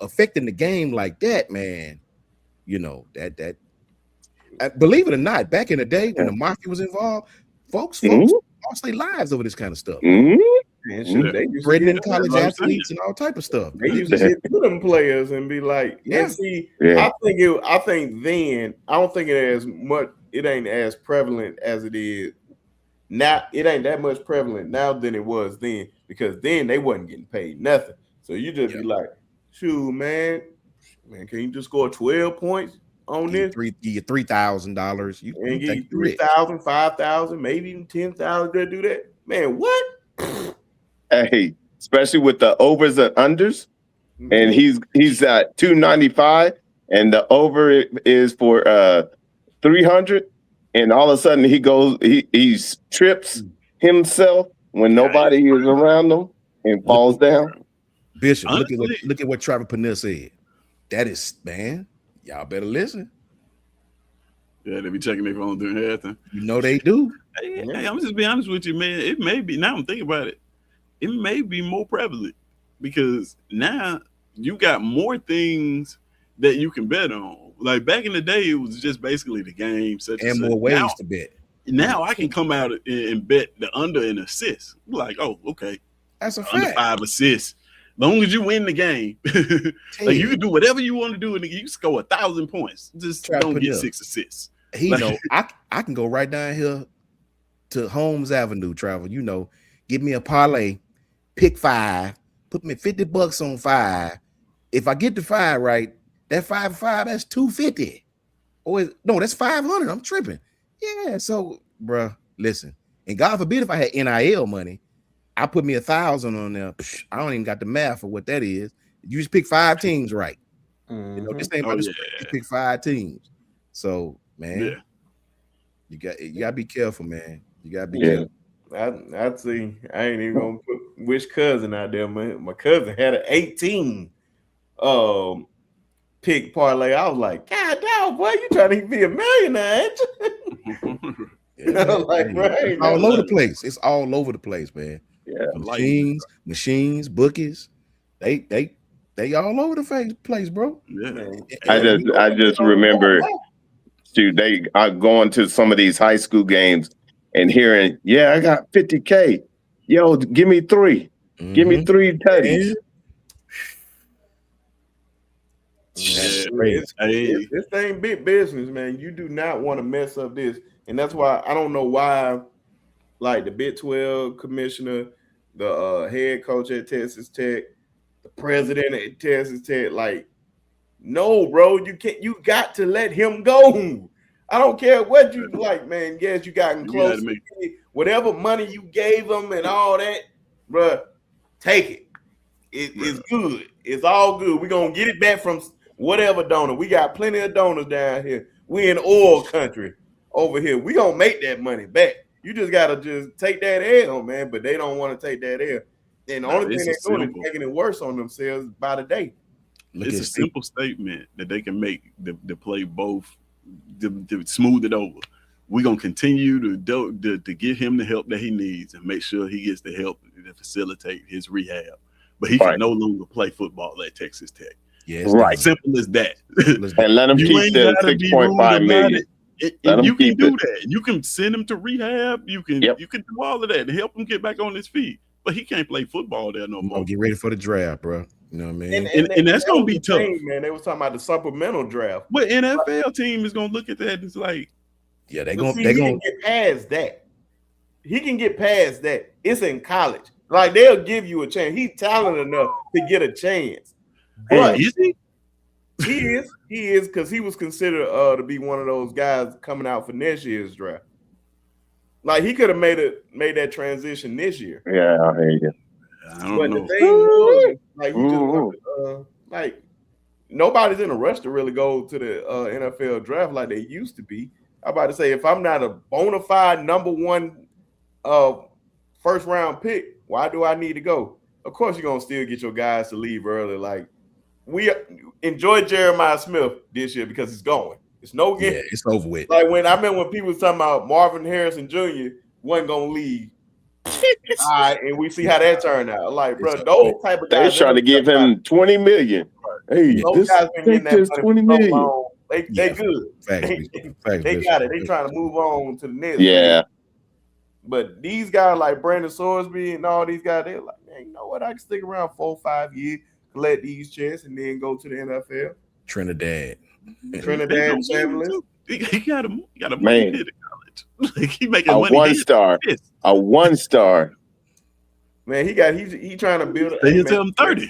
affecting the game like that, man, that believe it or not, back in the day when the mafia was involved, folks lost their lives over this kind of stuff. Man, shoot, they used to Threatening get college athletes and all type of stuff. They used to get to them players and be like, and see, I think then I don't think it ain't as prevalent as it is now. It ain't that much prevalent now than it was then, because then they wasn't getting paid nothing. So you just be like, shoot, man, can you just score 12 points on this? Give you $3,000. You and give you 3,000, 5,000, maybe even 10,000 to do that. Man, what? Hey, especially with the overs and unders, and he's at 295, and the over is for 300, and all of a sudden he trips himself when nobody is around him and falls down. Bishop, look at what Trevor Peniel said. That is, man, y'all better listen. Yeah, they be checking their phone doing everything. They do. Hey, I'm just being honest with you, man. It may be, now I'm thinking about it, it may be more prevalent because now you got more things that you can bet on. Like back in the day, it was just basically the game, and more ways to bet. Now I can come out and bet the under an assist. Like, oh, okay, that's a fact. Under 5 assists. Long as you win the game, like you can do whatever you want to do, and you can score 1,000 points. Just don't get 6 assists. I can go right down here to Holmes Avenue, travel. Give me a parlay, pick 5, put me $50 on 5. If I get the 5 right, that 5 that's $250. No, that's $500. I'm tripping. Yeah. So, bruh, listen. And God forbid if I had NIL money, I put me 1,000 on there. I don't even got the math for what that is. You just pick 5 teams right. This ain't about you pick 5 teams. So, man, you gotta be careful, man. You gotta be careful. I'd see. I ain't even gonna put which cousin out there, man. My cousin had an 18 pick parlay. I was like, God damn, boy, you trying to be a millionaire, ain't you? It's all over the place. It's all over the place, man. Yeah, machines, bookies, they all over the place, bro. Yeah. I just remember, dude, they are going to some of these high school games and hearing, I got 50K. Yo, give me 3. Give me 3 tutties. This ain't big business, man. You do not want to mess up this. And that's why I don't know why, like the Big 12 commissioner, the head coach at Texas Tech, the president at Texas Tech, like, no, bro, you got to let him go. I don't care what you like, man. Yes, you got close. Whatever money you gave him and all that, bro, take it. It's good. It's all good. We're going to get it back from whatever donor. We got plenty of donors down here. We in oil country over here. We going to make that money back. You just got to just take that L, man. But they don't want to take that L. And the only thing they're doing is making it worse on themselves by the day. It's a simple statement that they can make to play both, to smooth it over. We're going to continue to get him the help that he needs and make sure he gets the help to facilitate his rehab. But he can no longer play football at Texas Tech. Yes, right. Simple as that. And let him keep the $6.5 million. You can do that. You can send him to rehab. You can do all of that to help him get back on his feet. But he can't play football there no more. Get ready for the draft, bro. You know what I mean? And that's gonna be tough, man. They was talking about the supplemental draft. But NFL team is gonna look at that and it's like, they're gonna get past that. He can get past that. It's in college. Like they'll give you a chance. He's talented enough to get a chance. But is he? He is because he was considered to be one of those guys coming out for next year's draft. Like he could have made that transition this year. Yeah, I hear you. I don't know. The thing was, like, you just like nobody's in a rush to really go to the NFL draft like they used to be. I'm about to say, if I'm not a bona fide number one first round pick, why do I need to go? Of course, you're gonna still get your guys to leave early. Like, we enjoy Jeremiah Smith this year because he's going. It's no game. Yeah, it's over with. Like when I remember when people was talking about Marvin Harrison Jr. wasn't gonna leave. All right, and we see how that turned out. Like, bro, those type of They guys trying to give him 20 million. Hey, those guys been getting that money 20 for so million. long. They good. Facts, They got it. They trying to move on to the next. Yeah. Thing. But these guys like Brenden Sorsby and all these guys, they're like, man, you know what? I can stick around 4 or 5 years, collect these checks, and then go to the NFL. Trinidad Chamberlain. He got a Man. money hit at college. Like, he making A money. 1-star. A 1-star. Man, he trying to build. They tell him 30.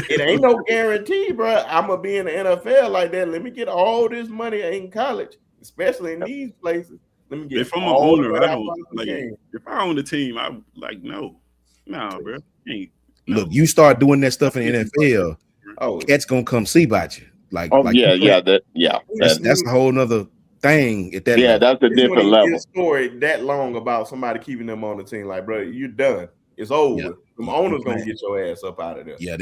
It ain't no guarantee, bro. I'm gonna be in the NFL like that. Let me get all this money in college, especially in these places. Let me get. If I'm an owner, I don't like. If I own the team, I like no, bro. Look, you start doing that stuff in the NFL. Oh, cats gonna come see about you. Like, that's a whole nother thing. At that level. That's a different level. Story that long about somebody keeping them on the team, like, bro, you're done. It's over. Yeah. The owner's gonna get your ass up out of there. Yeah,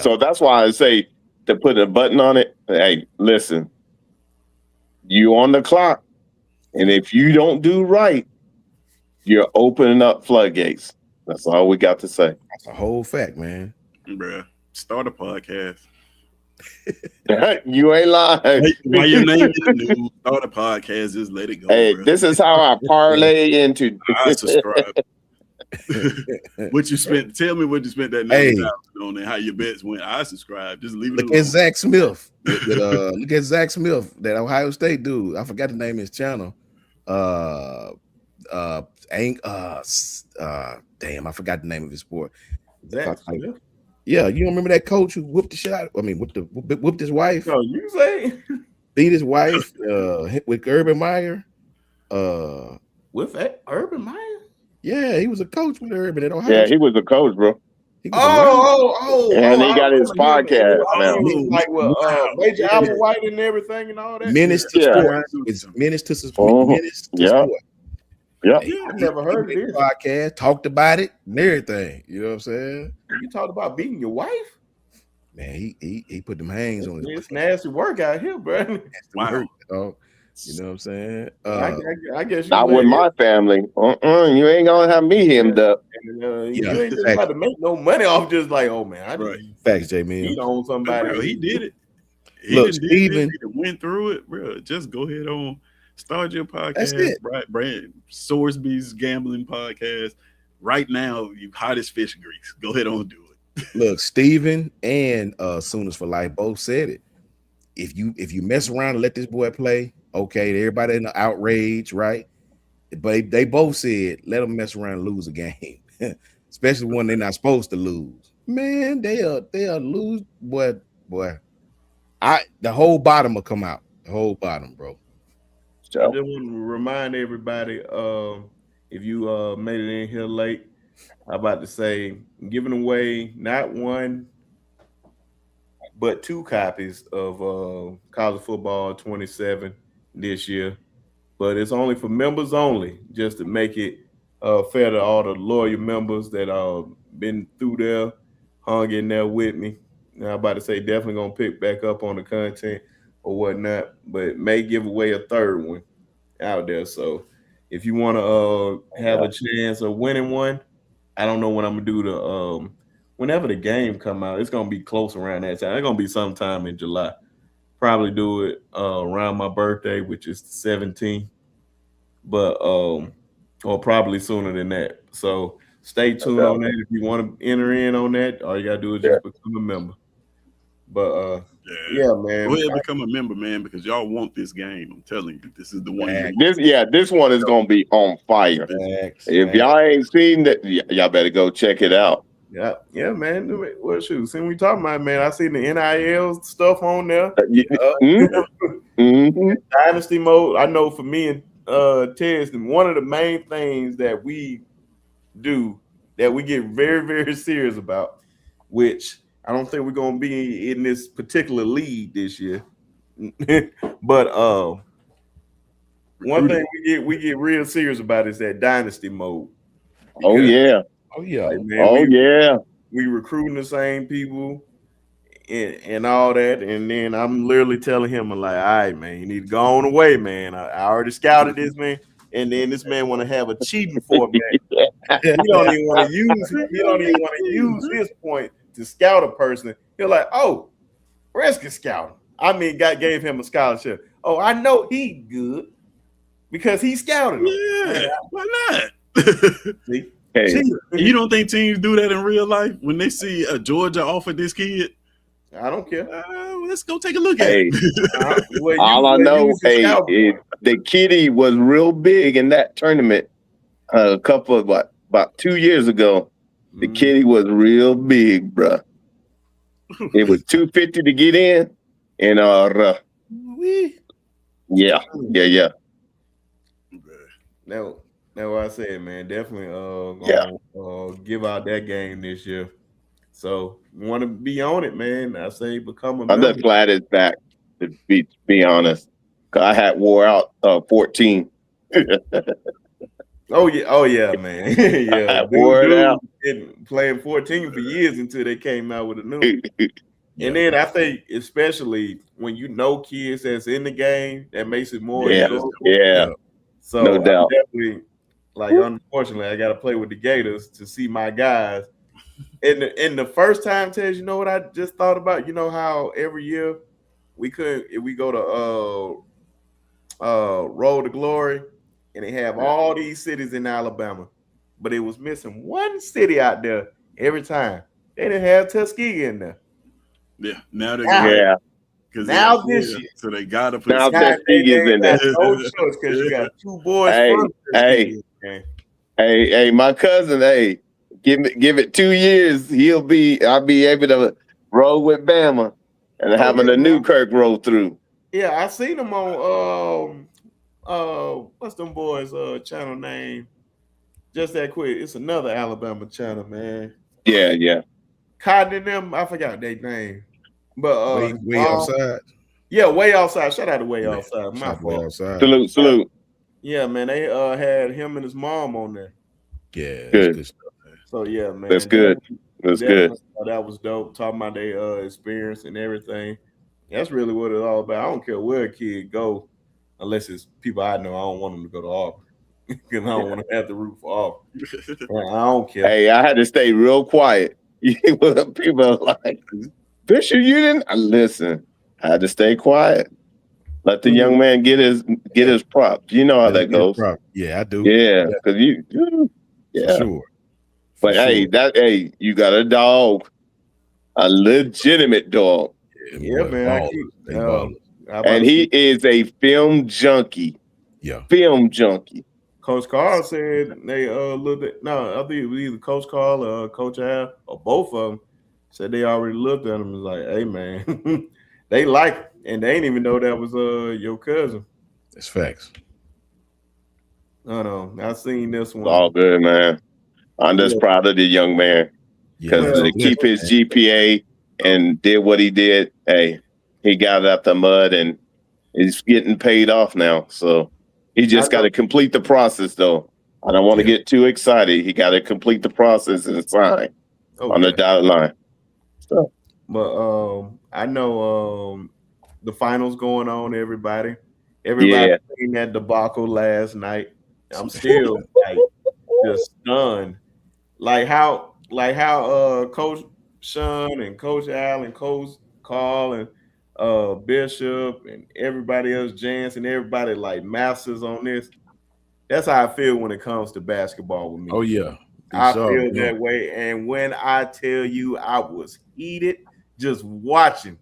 So that's why I say to put a button on it. Hey, listen, you on the clock, and if you don't do right, you're opening up floodgates. That's all we got to say. That's a whole fact, man. Bruh, start a podcast. You ain't lying. Why your name in the news? Start a podcast. Just let it go. Hey, bro. This is how I parlay into. I subscribe. What you spent? Tell me what you spent that $90,000 on and how your bets went. I subscribe. Just leave it. Look at Zach Smith. Look at Zach Smith, that Ohio State dude. I forgot the name of his channel. Damn, I forgot the name of his sport. Zach Smith. Yeah, you don't remember that coach who whooped the shot? I mean, whooped his wife. No, you say beat his wife with Urban Meyer. With Urban Meyer? Yeah, he was a coach with Urban at Ohio. Yeah, he was a coach, bro. And he got his podcast now. Like with Major Applewhite and everything and all that. Menace to sport. It's menace to sport. Menace to sport. Yeah, I never heard of this podcast. Talked about it and everything. You know what I'm saying? You talked about beating your wife? Man, he put them hangs on his. It's nasty work out here, bro. Wow. You know what I'm saying? I guess not with my family. You ain't gonna have me hemmed up. You ain't just about to make no money off just like, oh man, I just facts, J-Man. He own somebody. Bro, he did it. Look, Steven went through it, bro. Just go ahead on. Start your podcast. That's it. Right, Brenden Sorsby's gambling podcast. Right now, you hottest fish grease. Go ahead on, do it. Look, Steven and Sooners for Life both said it. If you mess around and let this boy play, okay, everybody in the outrage, right? But they both said let them mess around and lose a game, especially when they're not supposed to lose. Man, they'll lose, boy. The whole bottom will come out. The whole bottom, bro. I just want to remind everybody, if you made it in here late, I'm about to say giving away not one but 2 copies of College Football 27 this year. But it's only for members only, just to make it fair to all the loyal members that been through there, hung in there with me. Now, I'm about to say definitely going to pick back up on the content or whatnot, but may give away a 3rd one out there. So if you want to have a chance of winning one, I don't know when I'm going to do the whenever the game come out. It's going to be close around that time. It's going to be sometime in July. Probably do it around my birthday, which is the 17th, but or probably sooner than that. So stay tuned on that. If you want to enter in on that, all you got to do is just become a member. But yeah, man. Go ahead and become a member, man, because y'all want this game. I'm telling you, this is the one. This one is gonna be on fire. If y'all ain't seen that, y'all better go check it out. Yeah, man. Well, shoot, since we talking about, man, I seen the NIL stuff on there. Dynasty mode. I know for me and Tez, one of the main things that we do that we get very, very serious about, which I don't think we're gonna be in this particular league this year. But One thing we get real serious about is that dynasty mode. Oh yeah. Like, man, Oh we recruiting the same people and all that, and then I'm literally telling him, I'm like, all right, man, you need to go on away, man. I already scouted this man, and then this man want to have a cheating format. He don't even want to use him. He don't even want to use his point to scout a person. He's like, oh, Redskins scout him. I mean, gave him a scholarship. Oh, I know he good because he scouted him. Yeah, why not? See? Hey. You don't think teams do that in real life when they see Georgia offer this kid? I don't care. Let's go take a look at it. All I know, the kitty was real big in that tournament a couple of about 2 years ago. The kitty was real big, bruh. It was $250 to get in, and yeah. That's what I said, man. Definitely give out that game this year. So want to be on it, man. I say become a member. I'm just glad it's back, to be honest. I had wore out 14. Oh yeah, man. Yeah. Wore it out. Playing 14 for years until they came out with a new. And then I think, especially when you know kids that's in the game, that makes it more. Yeah. So no doubt. Definitely, unfortunately, I got to play with the Gators to see my guys. And the first time, Tez, you know what I just thought about? You know how every year if we go to Road to Glory, and they have all these cities in Alabama, but it was missing one city out there every time. They didn't have Tuskegee in there. Yeah, now they Now this year, so they got to put now Tuskegee's in there. No choice because you got two boys. Hey, my cousin. Hey, give it 2 years. I'll be able to roll with Bama and having a Newkirk roll through. Yeah, I seen them on what's them boys channel name? Just that quick. It's another Alabama channel, man. Yeah. Cotton and them, I forgot their name. But way outside. Yeah, way outside. Shout out to way outside. My fault. Way outside. Salute. Yeah, man. They had him and his mom on there. Yeah, good stuff. So yeah, man. That's good. That's good. That was dope. Talking about their experience and everything. That's really what it's all about. I don't care where a kid go, unless it's people I know. I don't want them to go to Auburn because I don't want to have to root for Auburn. I don't care. Hey, I had to stay real quiet. People are like, Bishop, you didn't listen. I had to stay quiet. Let the young man get his props. You know how that goes. Yeah, I do. Yeah, because For sure. But hey, you got a dog, a legitimate dog. Yeah, man. And he is a film junkie. Yeah, film junkie. Coach Carl said they looked at. No, I think it was either Coach Carl or Coach Al or both of them said they already looked at him and was like, "Hey, man, they like it, and they didn't even know that was your cousin." That's facts. No, I seen this one. It's all good, man. I'm just proud of the young man because to keep his GPA and did what he did. Hey, he got it out the mud and he's getting paid off now. So he just got to complete the process, though. I don't want to get too excited. He got to complete the process and sign on the dotted line. So, but I know the finals going on. Everybody seen that debacle last night. I'm still just stunned. Like how Coach Sean and Coach Al and Coach Carl and Bishop and everybody else, Jance and everybody like masters on this. That's how I feel when it comes to basketball with me. Oh yeah, I feel that way. And when I tell you I was heated just watching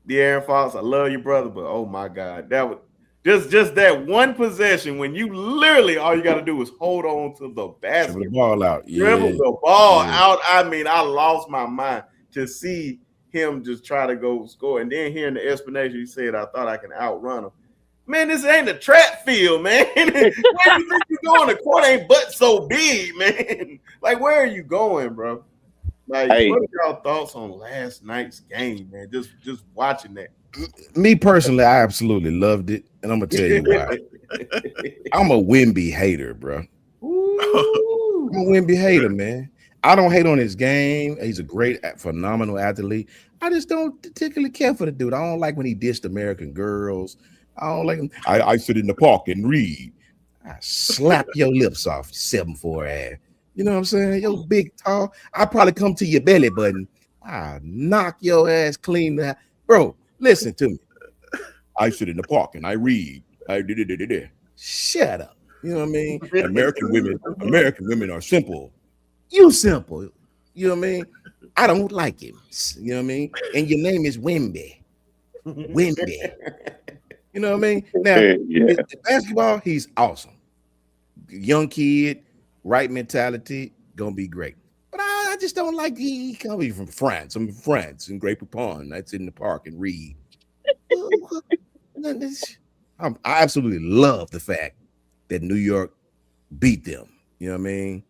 De'Aaron Fox, I love you, brother, but oh my God, that was just that one possession when you literally all you got to do is hold on to the basket, dribble the ball out, dribble the ball out. I mean, I lost my mind to see him just try to go score, and then hearing the explanation, he said, "I thought I can outrun him." Man, this ain't a track field, man. Where do you think you're going? The court ain't but so big, man. Like, where are you going, bro? Like, what are y'all thoughts on last night's game, man? Just watching that. Me personally, I absolutely loved it, and I'm gonna tell you why. I'm a Wemby hater, bro. Ooh. I'm a Wemby hater, man. I don't hate on his game. He's a great, phenomenal athlete. I just don't particularly care for the dude. I don't like when he dissed American girls. I don't like him. I sit in the park and read. I slap your lips off, 7'4" ass. You know what I'm saying? Yo, big, tall. I probably come to your belly button. I knock your ass clean. Bro, listen to me. I sit in the park and I read. Shut up. You know what I mean? American women are simple. You simple. You know what I mean? I don't like him. You know what I mean? And your name is Wemby. Wemby. You know what I mean? Now, Yeah. basketball, he's awesome. Young kid, right mentality, gonna be great. But I just don't like he coming from France. I'm from France in Great Poupon. That's in the park and read. I absolutely love the fact that New York beat them. You know what I mean?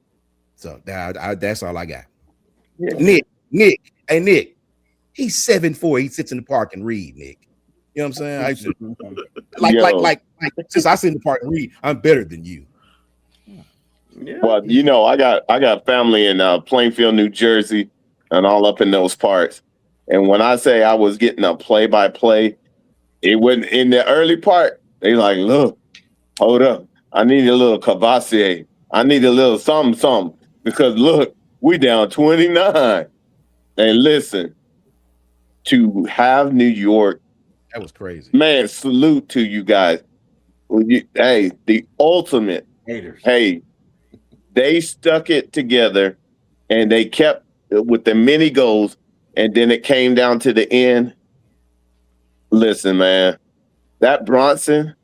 So that's all I got. Yeah. Nick, he's 7'4". He sits in the park and read, Nick. You know what I'm saying? I should, like since I sit in the park and read, I'm better than you. Yeah. Well, I got family in Plainfield, New Jersey, and all up in those parts. And when I say I was getting a play-by-play, it wasn't in the early part. They like, look, hold up. I need a little Cavassier. I need a little something. Because look, we down 29. And listen, to have New York, that was crazy. Man, salute to you guys. Hey, the ultimate haters. Hey, they stuck it together and they kept with the many goals. And then it came down to the end. Listen, man, that Bronson,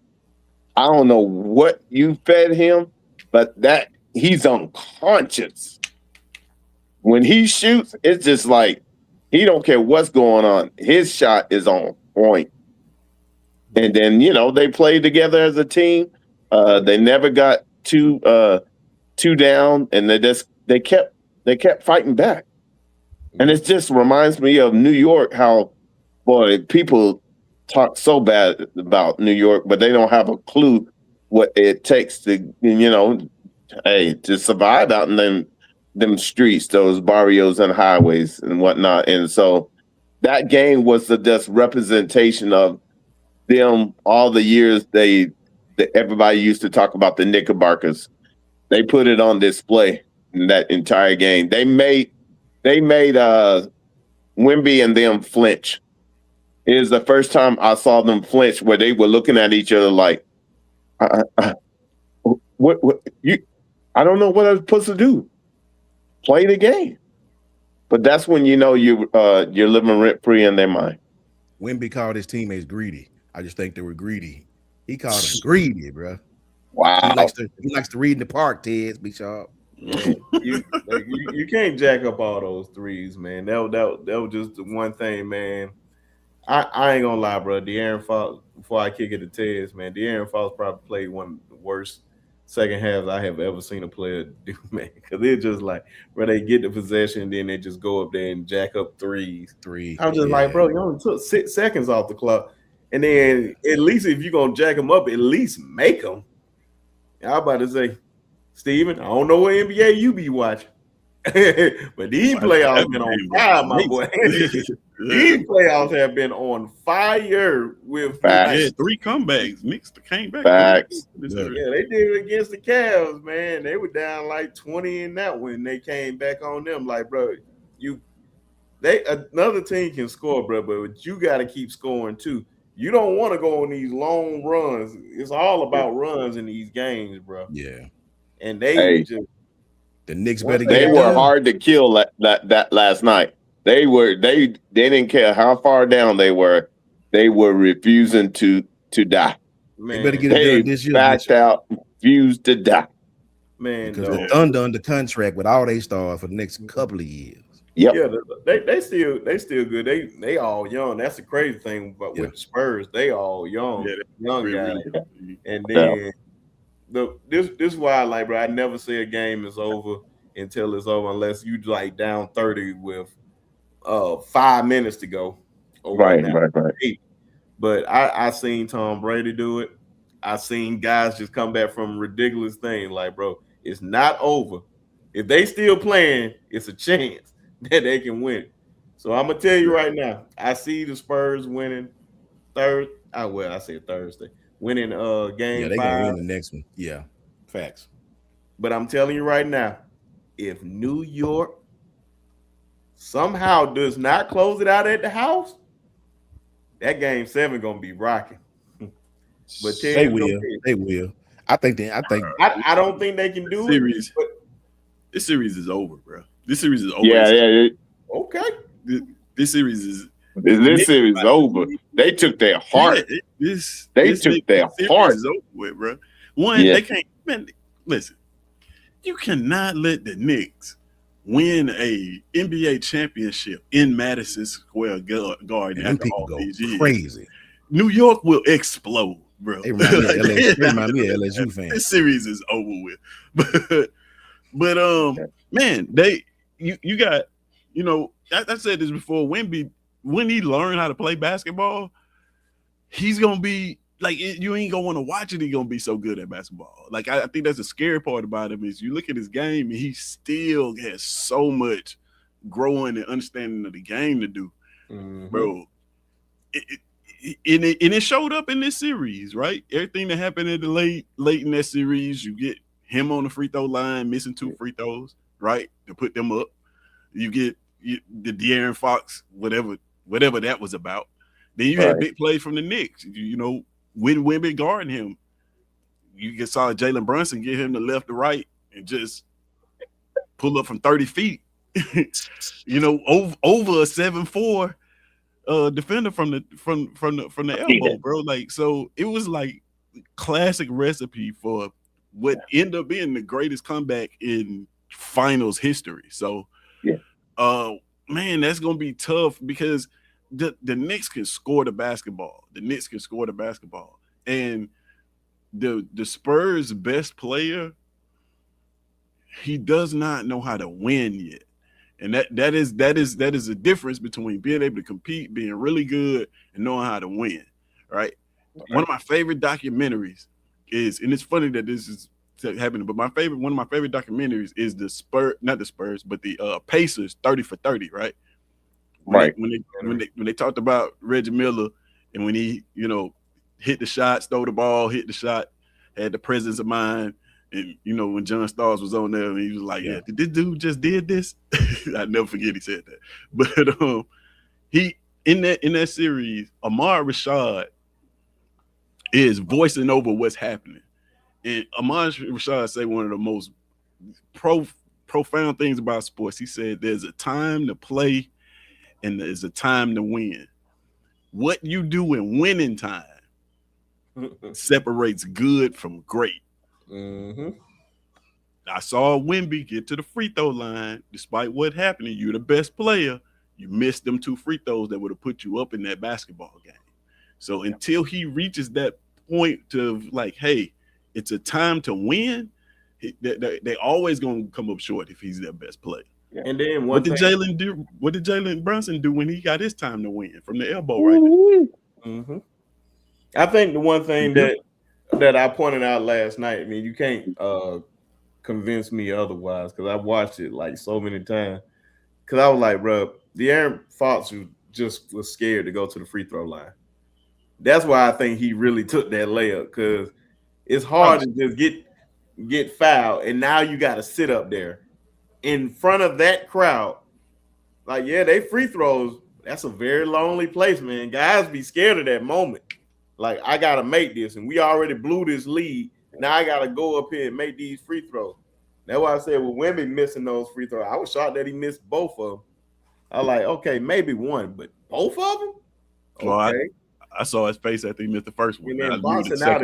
I don't know what you fed him, but that he's unconscious. When he shoots, it's just like he don't care what's going on. His shot is on point. And then, they played together as a team. They never got two down, and they kept fighting back. And it just reminds me of New York, how, boy, people talk so bad about New York, but they don't have a clue what it takes to, to survive out in them streets, those barrios and highways and whatnot. And so that game was the just representation of them, all the years that everybody used to talk about the Knickerbockers. They put it on display in that entire game. They made Wemby and them flinch. It is the first time I saw them flinch where they were looking at each other like, what you? I don't know what I'm supposed to do. Play the game. But that's when you're living rent free in their mind. Wemby called his teammates greedy. I just think they were greedy. He called them greedy, bro. Wow. He likes to read in the park, Ted. Be sharp. Man, you can't jack up all those threes, man. That was just the one thing, man. I ain't gonna lie, bro. De'Aaron Fox, before I kick it to Tez, man, De'Aaron Fox probably played one of the worst second halves I have ever seen a player do, man. Because it's just like, bro, they get the possession and then they just go up there and jack up threes. I'm just like, bro, you only took 6 seconds off the clock. And then at least if you're going to jack them up, at least make them. I'm about to say, Steven, I don't know what NBA you be watching. But these playoffs been on fire, my boy. These playoffs have been on fire with yeah, 3 comebacks. Knicks came back. Facts. Yeah, they did it against the Cavs, man. They were down like 20 in that when they came back on them. Like, bro, another team can score, bro, but you got to keep scoring too. You don't want to go on these long runs. It's all about runs in these games, bro. Yeah. And they just the Knicks better get They were hard to kill that last night. They didn't care how far down they were. They were refusing to die. Man, they better get it done this year. Backed out, refused to die. Man, because the Thunder under contract with all they stars for the next couple of years. Yep. Yeah, they still good. They all young. That's the crazy thing about with the Spurs. They all young, young guys. And then this is why I like, bro. I never say a game is over until it's over, unless you like down 30 with 5 minutes to go. Right. But I seen Tom Brady do it. I seen guys just come back from ridiculous things. Like, bro, it's not over. If they still playing, it's a chance that they can win. So I'm gonna tell you right now, I see the Spurs winning I said Thursday, winning game they're gonna 5. win the next one. Yeah, facts. But I'm telling you right now, if New York somehow does not close it out at the house, that game 7 gonna be rocking. But They will. They will. I think. I don't think they can do series. it. But this series is over, bro. This series is over. Yeah. Okay. This series is. This series is over. They took their heart. Yeah, they took their heart. Is over with, bro. They can't. Man, listen. You cannot let the Knicks win a NBA championship in Madison Square Garden after all these years. Crazy. New York will explode, bro. They remind me of LSU fans. This series is over with. But man, you got, I said this before. When he learned how to play basketball, he's gonna be like, you ain't gonna want to watch it. He's gonna be so good at basketball. Like, I think that's the scary part about him is you look at his game and he still has so much growing and understanding of the game to do, bro. It showed up in this series, right? Everything that happened at the late in that series, you get him on the free throw line, missing 2 free throws, right, to put them up. You get the De'Aaron Fox, whatever that was about. Then you had big plays from the Knicks. When Wemby guarding him, you saw Jalen Brunson get him to left to right and just pull up from 30 feet. Over a 7'4" defender from the elbow, bro. Like, so it was like classic recipe for what ended up being the greatest comeback in finals history. So, man, that's gonna be tough because the Knicks can score the basketball. And the Spurs' best player, he does not know how to win yet. And that is a difference between being able to compete, being really good, and knowing how to win. Right? One of my favorite documentaries is, and it's funny that this is happening, but one of my favorite documentaries is not the Spurs, but the Pacers 30 for 30, right? When they talked about Reggie Miller and when he, hit the shot, stole the ball, hit the shot, had the presence of mind. And when John Starks was on there, and he was like, "Yeah, this dude just did this." I never forget he said that. But he in that series, Ahmad Rashad is voicing over what's happening, and Ahmad Rashad say one of the most profound things about sports. He said, "There's a time to play, and there's a time to win. What you do in winning time separates good from great." I saw Wemby get to the free throw line. Despite what happened, you're the best player. You missed them 2 free throws that would have put you up in that basketball game. So until he reaches that point to like, hey, it's a time to win, they always gonna come up short if he's their best player. And then what did Jalen Brunson do when he got his time to win from the elbow right there? I think the one thing that I pointed out last night, I mean, you can't convince me otherwise because I watched it like so many times. Because I was like, bro, De'Aaron Fox was scared to go to the free throw line. That's why I think he really took that layup, because it's hard to just get fouled, and now you got to sit up there in front of that crowd. Like, they free throws. That's a very lonely place, man. Guys be scared of that moment. Like, I got to make this, and we already blew this lead. Now I got to go up here and make these free throws. That's why I said with Wemby missing those free throws, I was shocked that he missed both of them. I was like, okay, maybe one, but both of them? Okay. Well, I saw his face after he missed the first one. And then boxing out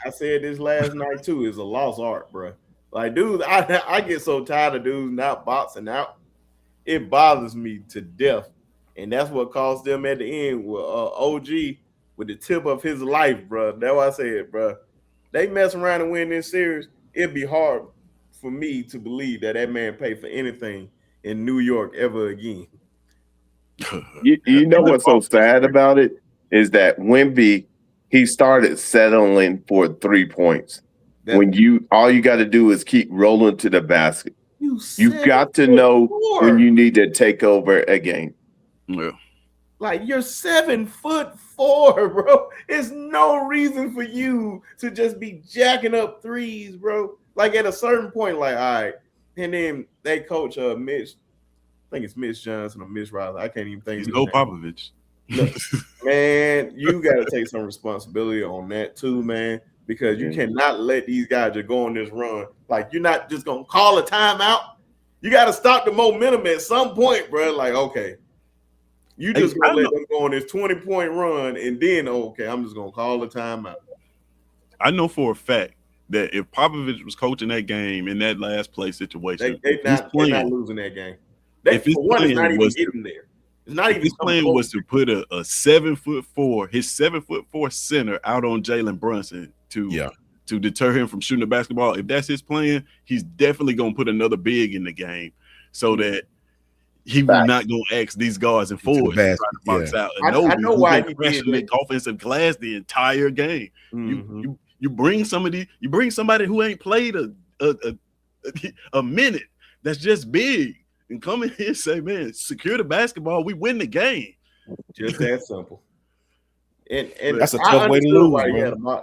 I said this last night too, is a lost art, bro. Like, dude, I get so tired of dudes not boxing out. It bothers me to death. And that's what cost them at the end with OG with the tip of his life, bro. That's why I said, bro, they mess around and win this series, it'd be hard for me to believe that man paid for anything in New York ever again. You know what's so sad about it is that Wemby, he started settling for 3 points. All you got to do is keep rolling to the basket. You've got to know when you need to take over a game. Yeah. Like, you're 7'4", bro. There's no reason for you to just be jacking up threes, bro. Like, at a certain point, like, all right. And then they coach Mitch. I think it's Mitch Johnson or Mitch Riley. I can't even think. He's no Popovich. Look, man, you got to take some responsibility on that too, man, because you cannot let these guys just go on this run. Like, you're not just gonna call a timeout. You got to stop the momentum at some point, bro. Like, okay, you just gonna let them go on this 20-point run, and then okay, I'm just gonna call a timeout. I know for a fact that if Popovich was coaching that game in that last play situation, they're not losing that game. It's not even getting there. It's not even. His plan was to put a 7'4", his 7'4" center out on Jalen Brunson to deter him from shooting the basketball. If that's his plan, he's definitely gonna put another big in the game so that he will not go ask these guards and forwards to try to box out. I know why he did make offensive glass the entire game. Mm-hmm. You bring somebody who ain't played a minute that's just big and come in here and say, man, secure the basketball, we win the game. Just that simple. And that's a tough way to lose.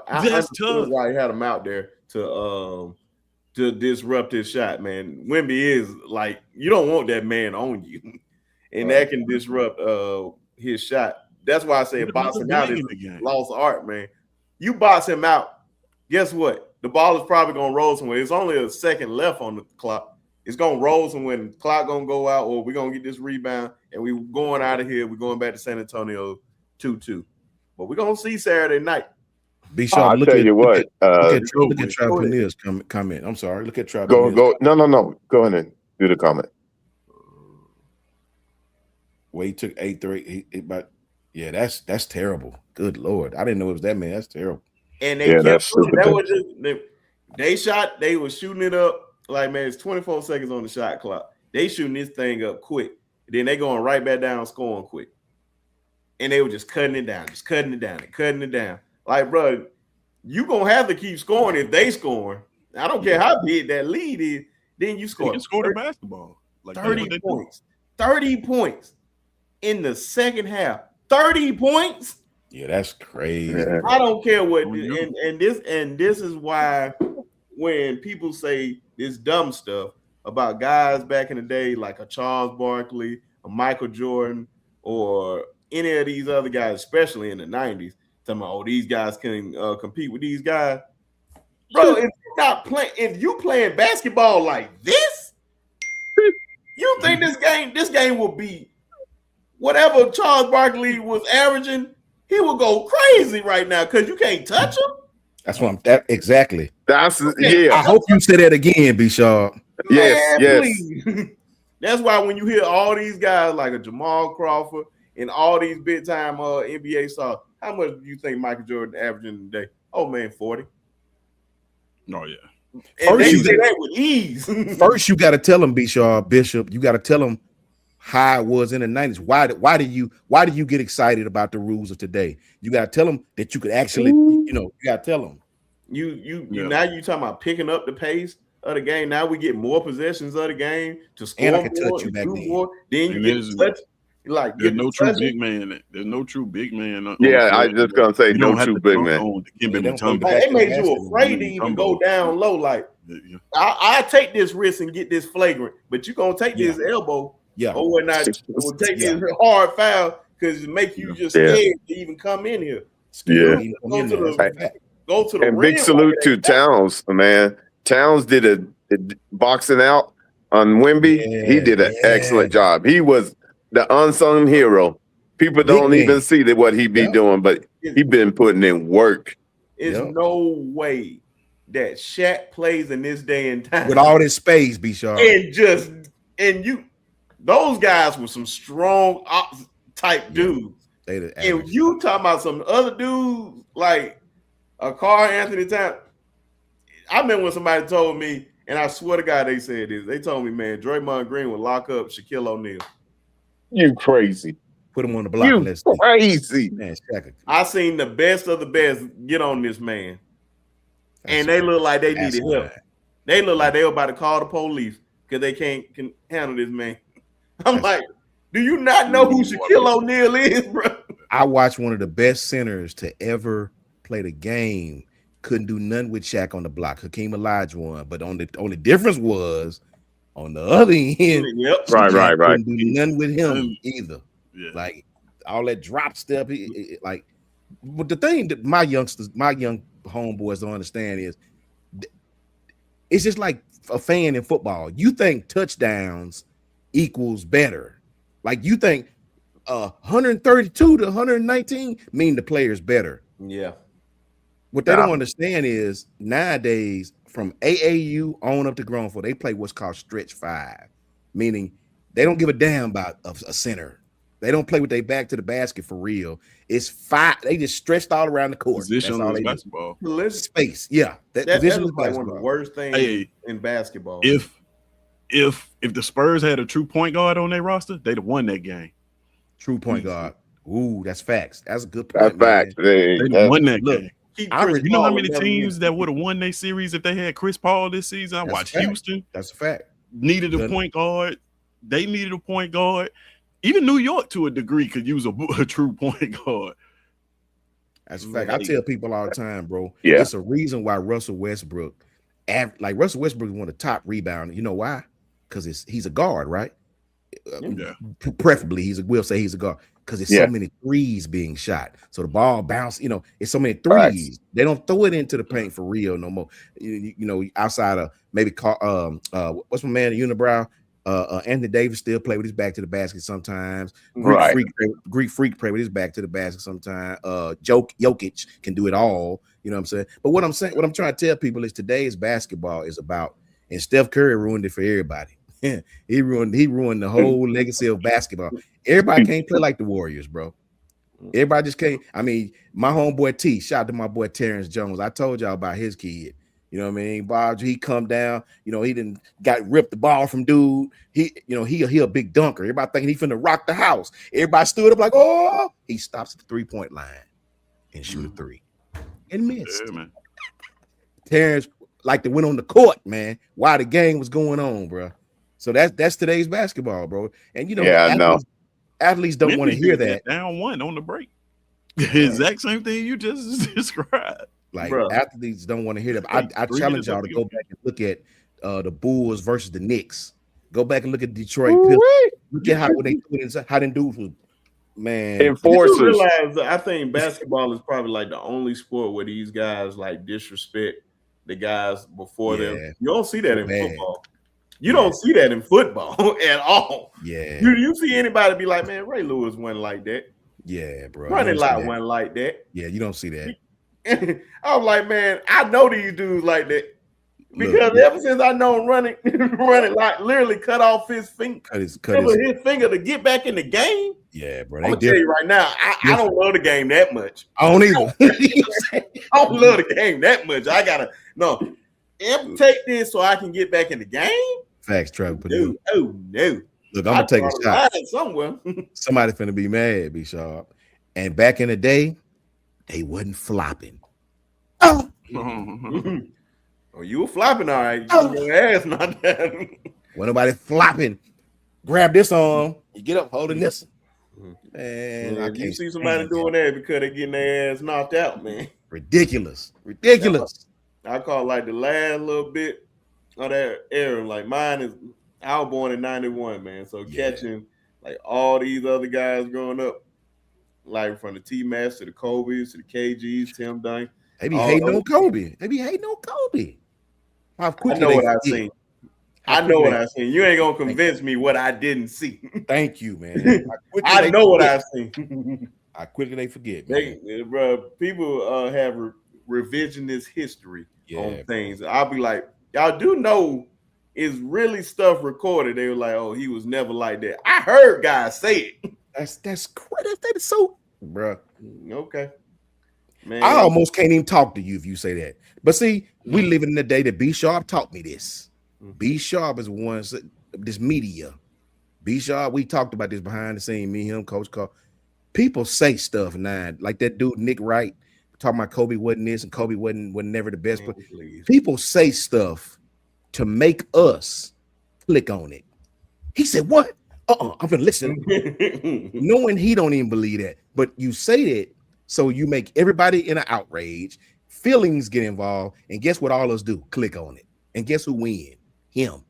That's tough. Why he had him out there to disrupt his shot, man. Wemby is like, you don't want that man on you, and that can disrupt his shot. That's why I say boxing out is lost art, man. You box him out, guess what? The ball is probably gonna roll somewhere. It's only a second left on the clock. It's gonna roll somewhere. The clock gonna go out, or we're gonna get this rebound, and we're going out of here. We're going back to San Antonio 2-2. But we're gonna see Saturday night. Be sure. I'll tell you what. Look at Trav Panier's comment. I'm sorry. Look at Trav. Go. No. Go ahead and do the comment. Well, he took 8-3, but yeah, that's terrible. Good Lord, I didn't know it was that man. That's terrible. And they they were shooting it up. Like, man, it's 24 seconds on the shot clock. They shooting this thing up quick. Then they going right back down, scoring quick. And they were just cutting it down. Like, bro, you going to have to keep scoring if they scoring. I don't care how big that lead is. Then you score. You can score the basketball. Like 30 points. 30 points in the second half. 30 points? Yeah, that's crazy. I don't care what. And this is why when people say this dumb stuff about guys back in the day, like a Charles Barkley, a Michael Jordan, or any of these other guys, especially in the 90s, talking about, oh, these guys can compete with these guys. Bro, if you playing basketball like this, you think this game will be whatever Charles Barkley was averaging, he will go crazy right now because you can't touch him. That's what exactly. That's I hope you say that again, B. Sharp. Yes. That's why when you hear all these guys like a Jamal Crawford and all these big time NBA stars, how much do you think Michael Jordan averaging today? Oh man, 40. Oh yeah. And they say that with ease. First, you got to tell them, Bishop. You got to tell them how it was in the 90s. Why do you get excited about the rules of today? You got to tell them that you could actually, you got to tell them. Now you talking about picking up the pace of the game. Now we get more possessions of the game to score and I can touch you back then. More. Then you get touch. Like, there's no true big man. There's no true big man. I was just gonna say no true big man. It made you afraid to even go down low. Like, I take this risk and get this flagrant, but you gonna take this elbow, or whatnot, or take this hard foul because it make you just scared to even come in here. Go to the and big salute to Towns, man. Towns did a boxing out on Wemby. He did an excellent job. He was the unsung hero. People don't even see what he be doing, but he been putting in work. There's no way that Shaq plays in this day and time with all this space, B. Sharp. Those guys were some strong type dudes. And you talking about some other dudes like a Carl Anthony Towns. I remember when somebody told me, and I swear to God they said this. They told me, man, Draymond Green would lock up Shaquille O'Neal. You crazy. Put him on the block and You let's see. crazy. Man, Shaq. I seen the best of the best get on this man, and they look like they needed help. They look like they were about to call the police because they can't can handle this man. I'm like, do you not know who Shaquille O'Neal is, bro? I watched one of the best centers to ever play the game. Couldn't do nothing with Shaq on the block. Hakeem Olajuwon, but on the difference was on the other end. Yep. Right. Couldn't do nothing with him either. Yeah. Like all that drop step. Like, but the thing that my young homeboys don't understand is it's just like a fan in football. You think touchdowns equals better. Like you think 132 to 119 mean the player's better. Yeah. What they don't understand is nowadays from AAU on up to grown for they play what's called stretch 5, meaning they don't give a damn about a center. They don't play with their back to the basket for real. It's 5. They just stretched all around the court. Positionless basketball. Space. Yeah. That's like one of the worst things in basketball. If the Spurs had a true point guard on their roster, they'd have won that game. True point guard. Ooh, that's facts. That's a good point. That's facts. They'd won that game. You know how many teams that would have won their series if they had Chris Paul this season? I watched Houston. That's a fact. Needed a point guard. They needed a point guard. Even New York, to a degree, could use a true point guard. That's a fact. I tell people all the time, bro. Yeah. It's a reason why Russell Westbrook is one of the top rebounders. You know why? Because he's a guard, right? Preferably, we'll say he's a guard because it's so many threes being shot. So the ball bounce. It's so many threes. Right. They don't throw it into the paint for real no more. Outside of maybe what's my man, the unibrow? Anthony Davis still play with his back to the basket sometimes. Greek Freak play with his back to the basket sometimes. Jokic can do it all. You know what I'm saying? But what I'm trying to tell people is today's basketball is about, and Steph Curry ruined it for everybody. he ruined the whole legacy of basketball. Everybody can't play like the Warriors, bro. Everybody just can't. I mean, my homeboy T, shout out to my boy Terrence Jones. I told y'all about his kid. You know what I mean? Bob, he come down, he didn't got ripped the ball from dude. He a big dunker. Everybody thinking he finna rock the house. Everybody stood up like, oh, he stops at the 3-point line and shoot a 3 and missed. Yeah, man. Terrence like to went on the court, man, while the game was going on, bro. So that's today's basketball, bro. And athletes don't want to hear that. Down 1 on the break. The exact same thing you just described. Like, athletes don't want to hear that. I challenge y'all to go back and look at the Bulls versus the Knicks. Go back and look at Detroit. Look at how them dudes was, man. Enforcers. I think basketball is probably like the only sport where these guys like disrespect the guys before them. You don't see that in football. You don't see that in football at all. Yeah. You see anybody be like, man, Ray Lewis wasn't like that. Yeah, bro. Running Lot wasn't like that. Yeah, you don't see that. I was like, man, I know these dudes like that because ever since I know him running like literally cut off his finger, his finger to get back in the game. Yeah, bro. I'm gonna tell you right now, I don't love the game that much. I don't either. I don't love the game that much. I gotta take this so I can get back in the game. Facts, Trevor. Dude, oh no. Look, I'm gonna take a shot somewhere. Somebody finna be mad, be sharp. And back in the day, they wasn't flopping. Oh, you were flopping, all right. Your ass not that. When nobody flopping, grab this arm. You get up holding this. Man, I can't see somebody doing that because they're getting their ass knocked out, man. Ridiculous. I call like the last little bit of that era. Like mine is, I was born in 91, man. So catching like all these other guys growing up, like from the T-Mass to the Kobe's to the KGs, Tim Dunn. They be hating on Kobe. I know what I seen. You ain't gonna convince me what I didn't see. Thank you, man. I know what I seen. How quickly they forget, man. Bro, people have revisionist history on things. I'll be like, y'all do know is really stuff recorded. They were like, oh, he was never like that. I heard guys say it. That's crazy. That's so, bro. Okay. Man. I almost can't even talk to you if you say that. But see, we live in the day that B Sharp taught me this. B Sharp is one, this media. B-Shaw, we talked about this behind the scene, me, him, Coach Carl. People say stuff now, like that dude Nick Wright talking about Kobe wasn't this and Kobe wasn't never the best. But people say stuff to make us click on it. He said, "What? I'm gonna listen," knowing he don't even believe that. But you say that, so you make everybody in an outrage. Feelings get involved, and guess what? All us do click on it, and guess who win? Him.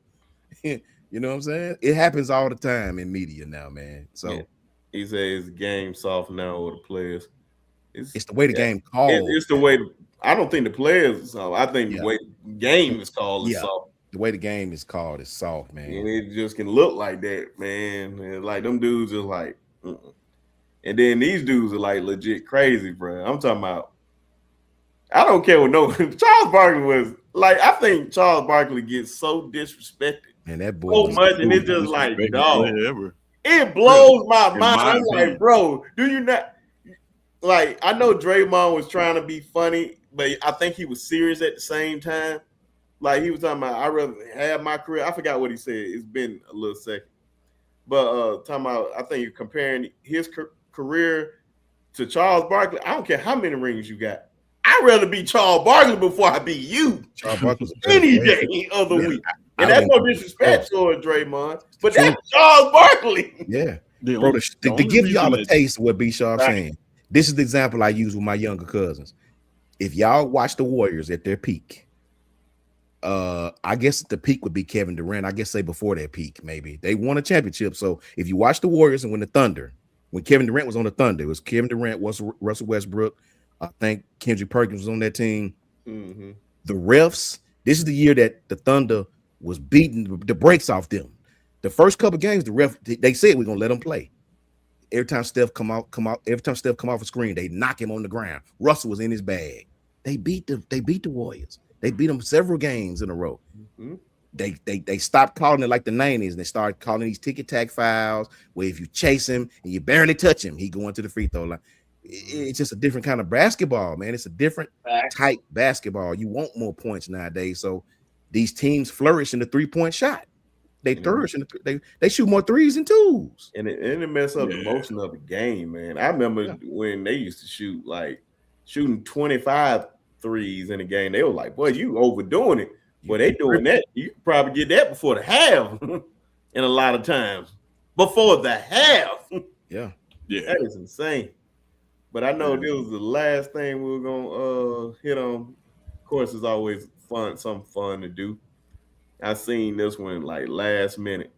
You know what I'm saying? It happens all the time in media now, man. So. Yeah. He says game soft now with the players. It's the way the game called. It's the way. I don't think the players. So I think the way the game is called is soft. The way the game is called is soft, man. And it just can look like that, man. And like them dudes are like, and then these dudes are like legit crazy, bro. I'm talking about. I don't care what no Charles Barkley was like. I think Charles Barkley gets so disrespected, and that boy so much, and it's just like, dog. It blows my mind. I'm like, bro, do you not like? I know Draymond was trying to be funny, but I think he was serious at the same time. Like he was talking about, I'd rather have my career. I forgot what he said. It's been a little second, but talking about, I think you're comparing his career to Charles Barkley. I don't care how many rings you got. I'd rather be Charles Barkley before I be you. Charles Barkley's any day of the week. And that's no disrespect toward Draymond, but that's Charles Barkley. Yeah. Bro, to give y'all a taste of what B-Sharp saying, this is the example I use with my younger cousins. If y'all watch the Warriors at their peak, I guess the peak would be Kevin Durant. I guess say before their peak, maybe. They won a championship. So if you watch the Warriors and when Kevin Durant was on the Thunder, it was Kevin Durant, Russell Westbrook. I think Kendrick Perkins was on that team. Mm-hmm. The refs, this is the year that the Thunder was beating the brakes off them. The first couple games, the ref, they said we're gonna let them play. Every time Steph come off a screen, they knock him on the ground. Russell was in his bag. They beat the Warriors. They beat them several games in a row. Mm-hmm. They stopped calling it like the 90s, and they started calling these ticky-tack fouls where if you chase him and you barely touch him, he going to the free throw line. It's just a different kind of basketball, man. It's a different type basketball. You want more points nowadays. So these teams flourish in the three-point shot. They flourish in they shoot more threes and twos. And it mess up the motion of the game, man. I remember when they used to shooting 25 threes in a game. They were like, boy, you overdoing it. Boy, they doing that. You could probably get that before the half. And a lot of times. Before the half. Yeah. That is insane. But I know this was the last thing we were gonna hit on. Of course, it's always something fun to do. I seen this one like last minute.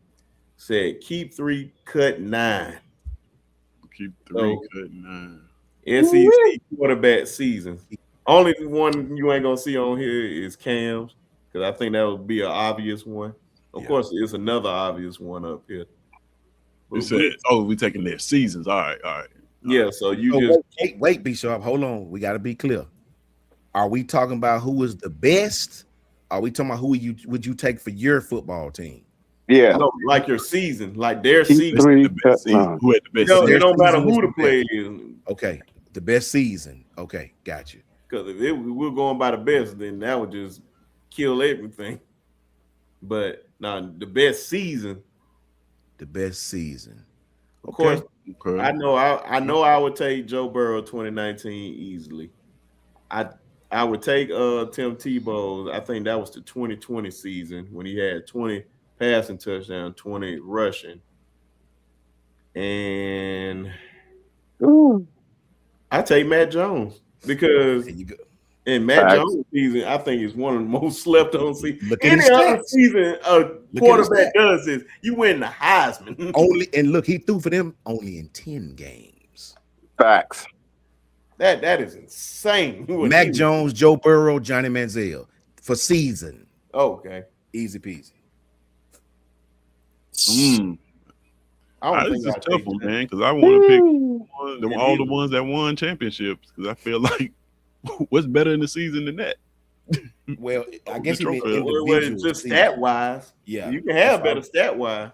Said keep 3, cut 9. Keep 3, cut 9. SEC quarterback season. Only one you ain't gonna see on here is Cam's, because I think that would be an obvious one. Of course, it's another obvious one up here. You said, we taking their seasons. All right. Yeah, so you wait, B-Sharp. Hold on. We got to be clear. Are we talking about who is the best? Are we talking about who would you take for your football team? Yeah. No, like your season, like their season. 3, the best season. Who had the best season? It don't matter who the player is. Okay, the best season. Okay, got you. Because if we're going by the best, then that would just kill everything. But now the best season. The best season. Of course, I know I would take Joe Burrow 2019 easily. I would take Tim Tebow. I think that was the 2020 season when he had 20 passing touchdowns, 20 rushing. And I take Matt Jones because in Matt Jones' season, I think is one of the most slept on seasons. Any other season a quarterback does is you win the Heisman. He threw for them only in 10 games. Facts. That is insane. Mac Jones, Joe Burrow, Johnny Manziel for season. Okay. Easy peasy. This is a tough one, man, because I want to pick all the ones that won championships, because I feel like what's better in the season than that? Well, I guess it's just stat wise. Yeah, you can have better stat wise.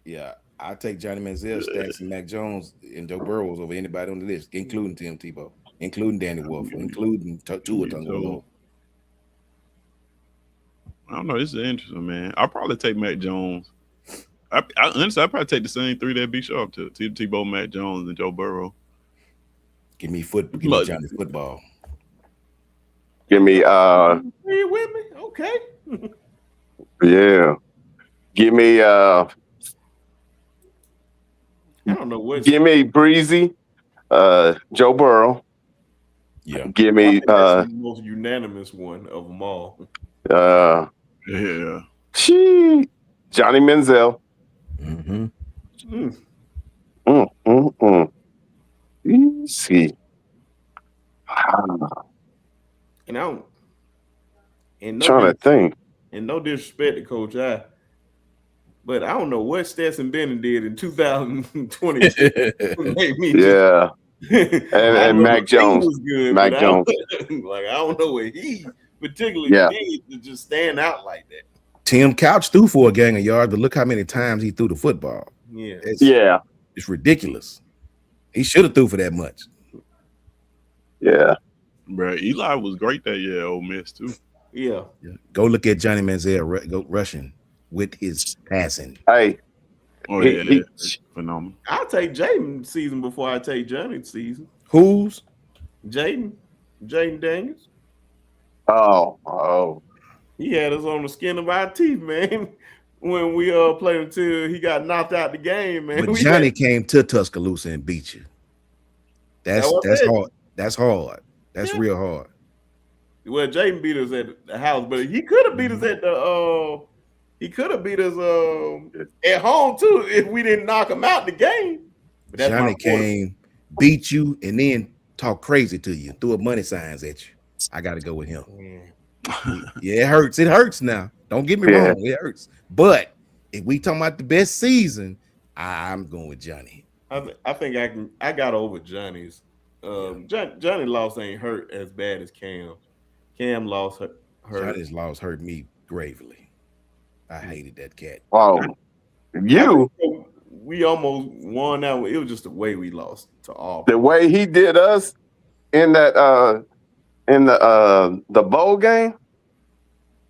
Yeah, I take Johnny Manziel stats and Mac Jones and Joe Burrow over anybody on the list, including Tim Tebow, including Danny Wolf, including Tua Tagovailoa. I don't know. This is interesting, man. I'll probably take Mac Jones. I honestly, I'd probably take the same three that Big Sharp took: Tebow, Mac Jones, and Joe Burrow. Give me Johnny football. Give me Are you with me? Okay. yeah. Give me I don't know what. give me Breezy, Joe Burrow. Yeah. Give I me think that's the most unanimous one of them all. Yeah. Johnny Manziel. Mm-hmm. Easy. And I don't. And Trying to think. And no disrespect to Coach I, but I don't know what Stetson Bennett did in 2022. Made me Yeah. And Mac Jones. Was good, Mac but Jones. I don't know what he particularly did to just stand out like that. Tim Couch threw for a gang of yards, but look how many times he threw the football. Yeah. It's ridiculous. He should have threw for that much. Yeah. Bro, Eli was great that year at Ole Miss too. Yeah. Go look at Johnny Manziel go rushing with his passing. Hey. Phenomenal. I'll take Jaden season before I take Johnny's season. Who's? Jaden Daniels. Oh. He had us on the skin of our teeth, man. When we played until he got knocked out the game, man. But Johnny came to Tuscaloosa and beat you. That's hard. That's hard. That's real hard. Well, Jaden beat us at the house, but he could have beat us at the he could have beat us at home too if we didn't knock him out the game. But Johnny came, beat you, and then talk crazy to you, threw up money signs at you. I got to go with him. Yeah, it hurts. It hurts now. Don't get me wrong. It hurts. But if we talking about the best season, I'm going with Johnny. I think I got over Johnny's. Johnny loss ain't hurt as bad as Cam. Cam loss hurt. Johnny's loss hurt me gravely. I hated that cat. Wow. We almost won that. It was just the way we lost to all. The way he did us in that in the bowl game,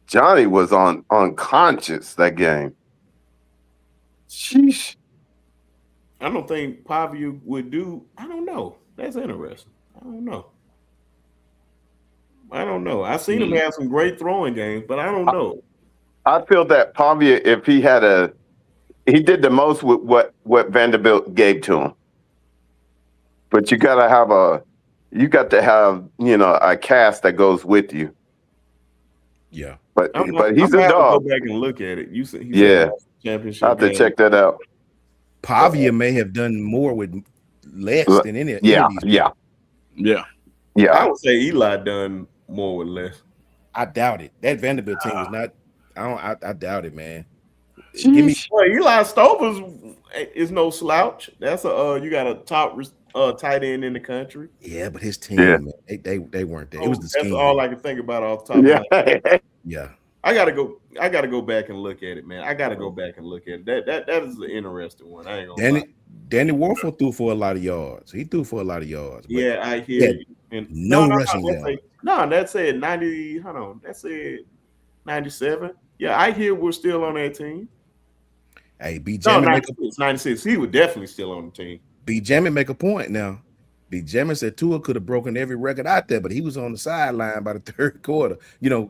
Johnny was unconscious that game. Sheesh. I don't think Pavia would do. I don't know. That's interesting. I don't know. I've seen him have some great throwing games, but I don't know. I feel that Pavia, if he had he did the most with what Vanderbilt gave to him. But you got to have a cast that goes with you. Yeah. But he's a dog. Go back and look at it. Championship. I have to check that out. Pavia may have done more with less than any. Yeah. I would say Eli done more with less. I doubt it. That Vanderbilt team was not. I doubt it, man. Eli Stover's is no slouch. That's you got a top tight end in the country. Yeah, but his team, man, they weren't there. It was the scheme. That's all I can think about off the top. Of my head. Yeah. I gotta go back and look at it, man. I gotta go back and look at it. That is an interesting one. I ain't gonna lie. Danny Warfel threw for a lot of yards. He threw for a lot of yards. Yeah, I hear you. And no rushing yards. No, that said 90. Hold on, that said 97. Yeah, I hear we're still on that team. Hey, B. Jammin 96. He was definitely still on the team. B. Jammin make a point now. B. Jammin said Tua could have broken every record out there, but he was on the sideline by the third quarter. Because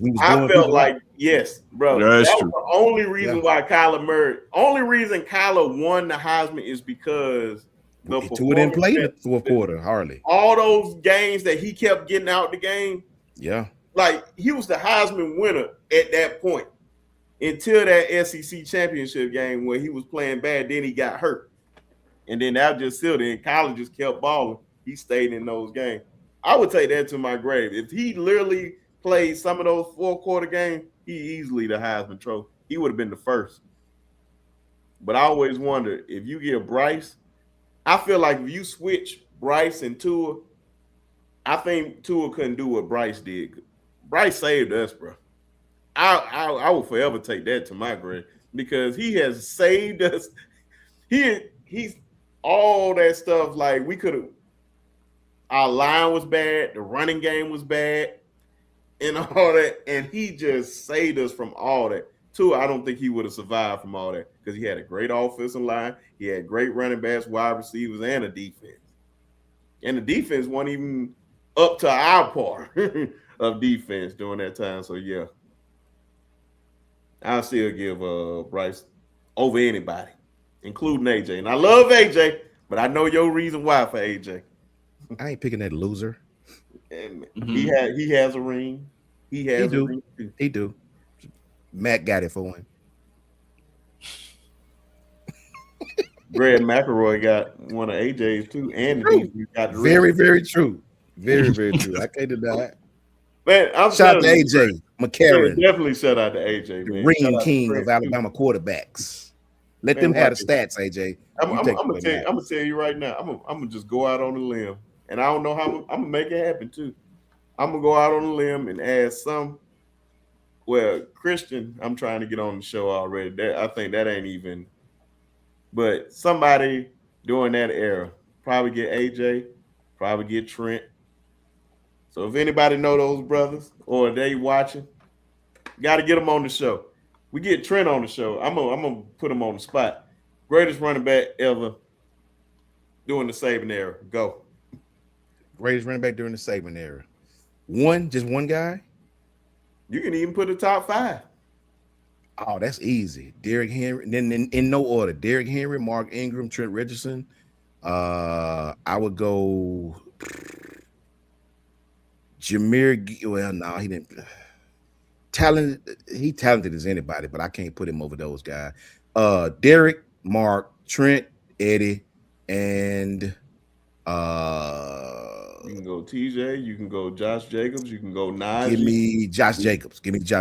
we was. I felt like yes, bro. That's that true. was the only reason why Kyler Murray. Only reason Kyler won the Heisman is because Tua didn't play in the fourth quarter hardly. All those games that he kept getting out the game. Yeah. Like he was the Heisman winner at that point until that SEC championship game where he was playing bad. Then he got hurt, and then that just still. Then Kyler just kept balling. He stayed in those games. I would take that to my grave. If he literally played some of those fourth quarter games, he easily the Heisman Trophy. He would have been the first. But I always wonder if you get Bryce. I feel like if you switch Bryce and Tua, I think Tua couldn't do what Bryce did. Bryce saved us, bro. I will forever take that to my grave because he has saved us. He's all that stuff. Like we could have. Our line was bad. The running game was bad, and all that. And he just saved us from all that. Two, I don't think he would have survived from all that because he had a great offensive line. He had great running backs, wide receivers, and a defense. And the defense wasn't even up to our par of defense during that time. So, yeah. I'll still give Bryce over anybody, including AJ. And I love AJ, but I know your reason why for AJ. I ain't picking that loser. And he has a ring. He has a ring too. He do. Matt got it for him. Brad McElroy got one of AJ's too, and the defense got the very, very true. Very, very true. I can't deny it. Man, shout out to AJ McCarron. Definitely shout out to AJ, man. The ring king of Alabama quarterbacks. Let them have the stats, AJ. I'm gonna tell you right now. I'm gonna just go out on a limb, and I don't know how I'm gonna make it happen too. I'm gonna go out on a limb and add some. Well, Christian, I'm trying to get on the show already. I think that ain't even. But somebody during that era probably get AJ, probably get Trent. So if anybody know those brothers or they watching, got to get them on the show. We get Trent on the show. I'm gonna put him on the spot. Greatest running back ever during the Saban era. Go. Greatest running back during the Saban era. Just one guy. You can even put a top 5. Oh, that's easy. Derrick Henry. Then in no order. Derrick Henry, Mark Ingram, Trent Richardson. I would go Jameer. Well, no, he didn't. He talented as anybody, but I can't put him over those guys. Derrick, Mark, Trent, Eddie, and you can go TJ, you can go Josh Jacobs, you can go Najee. Give me Josh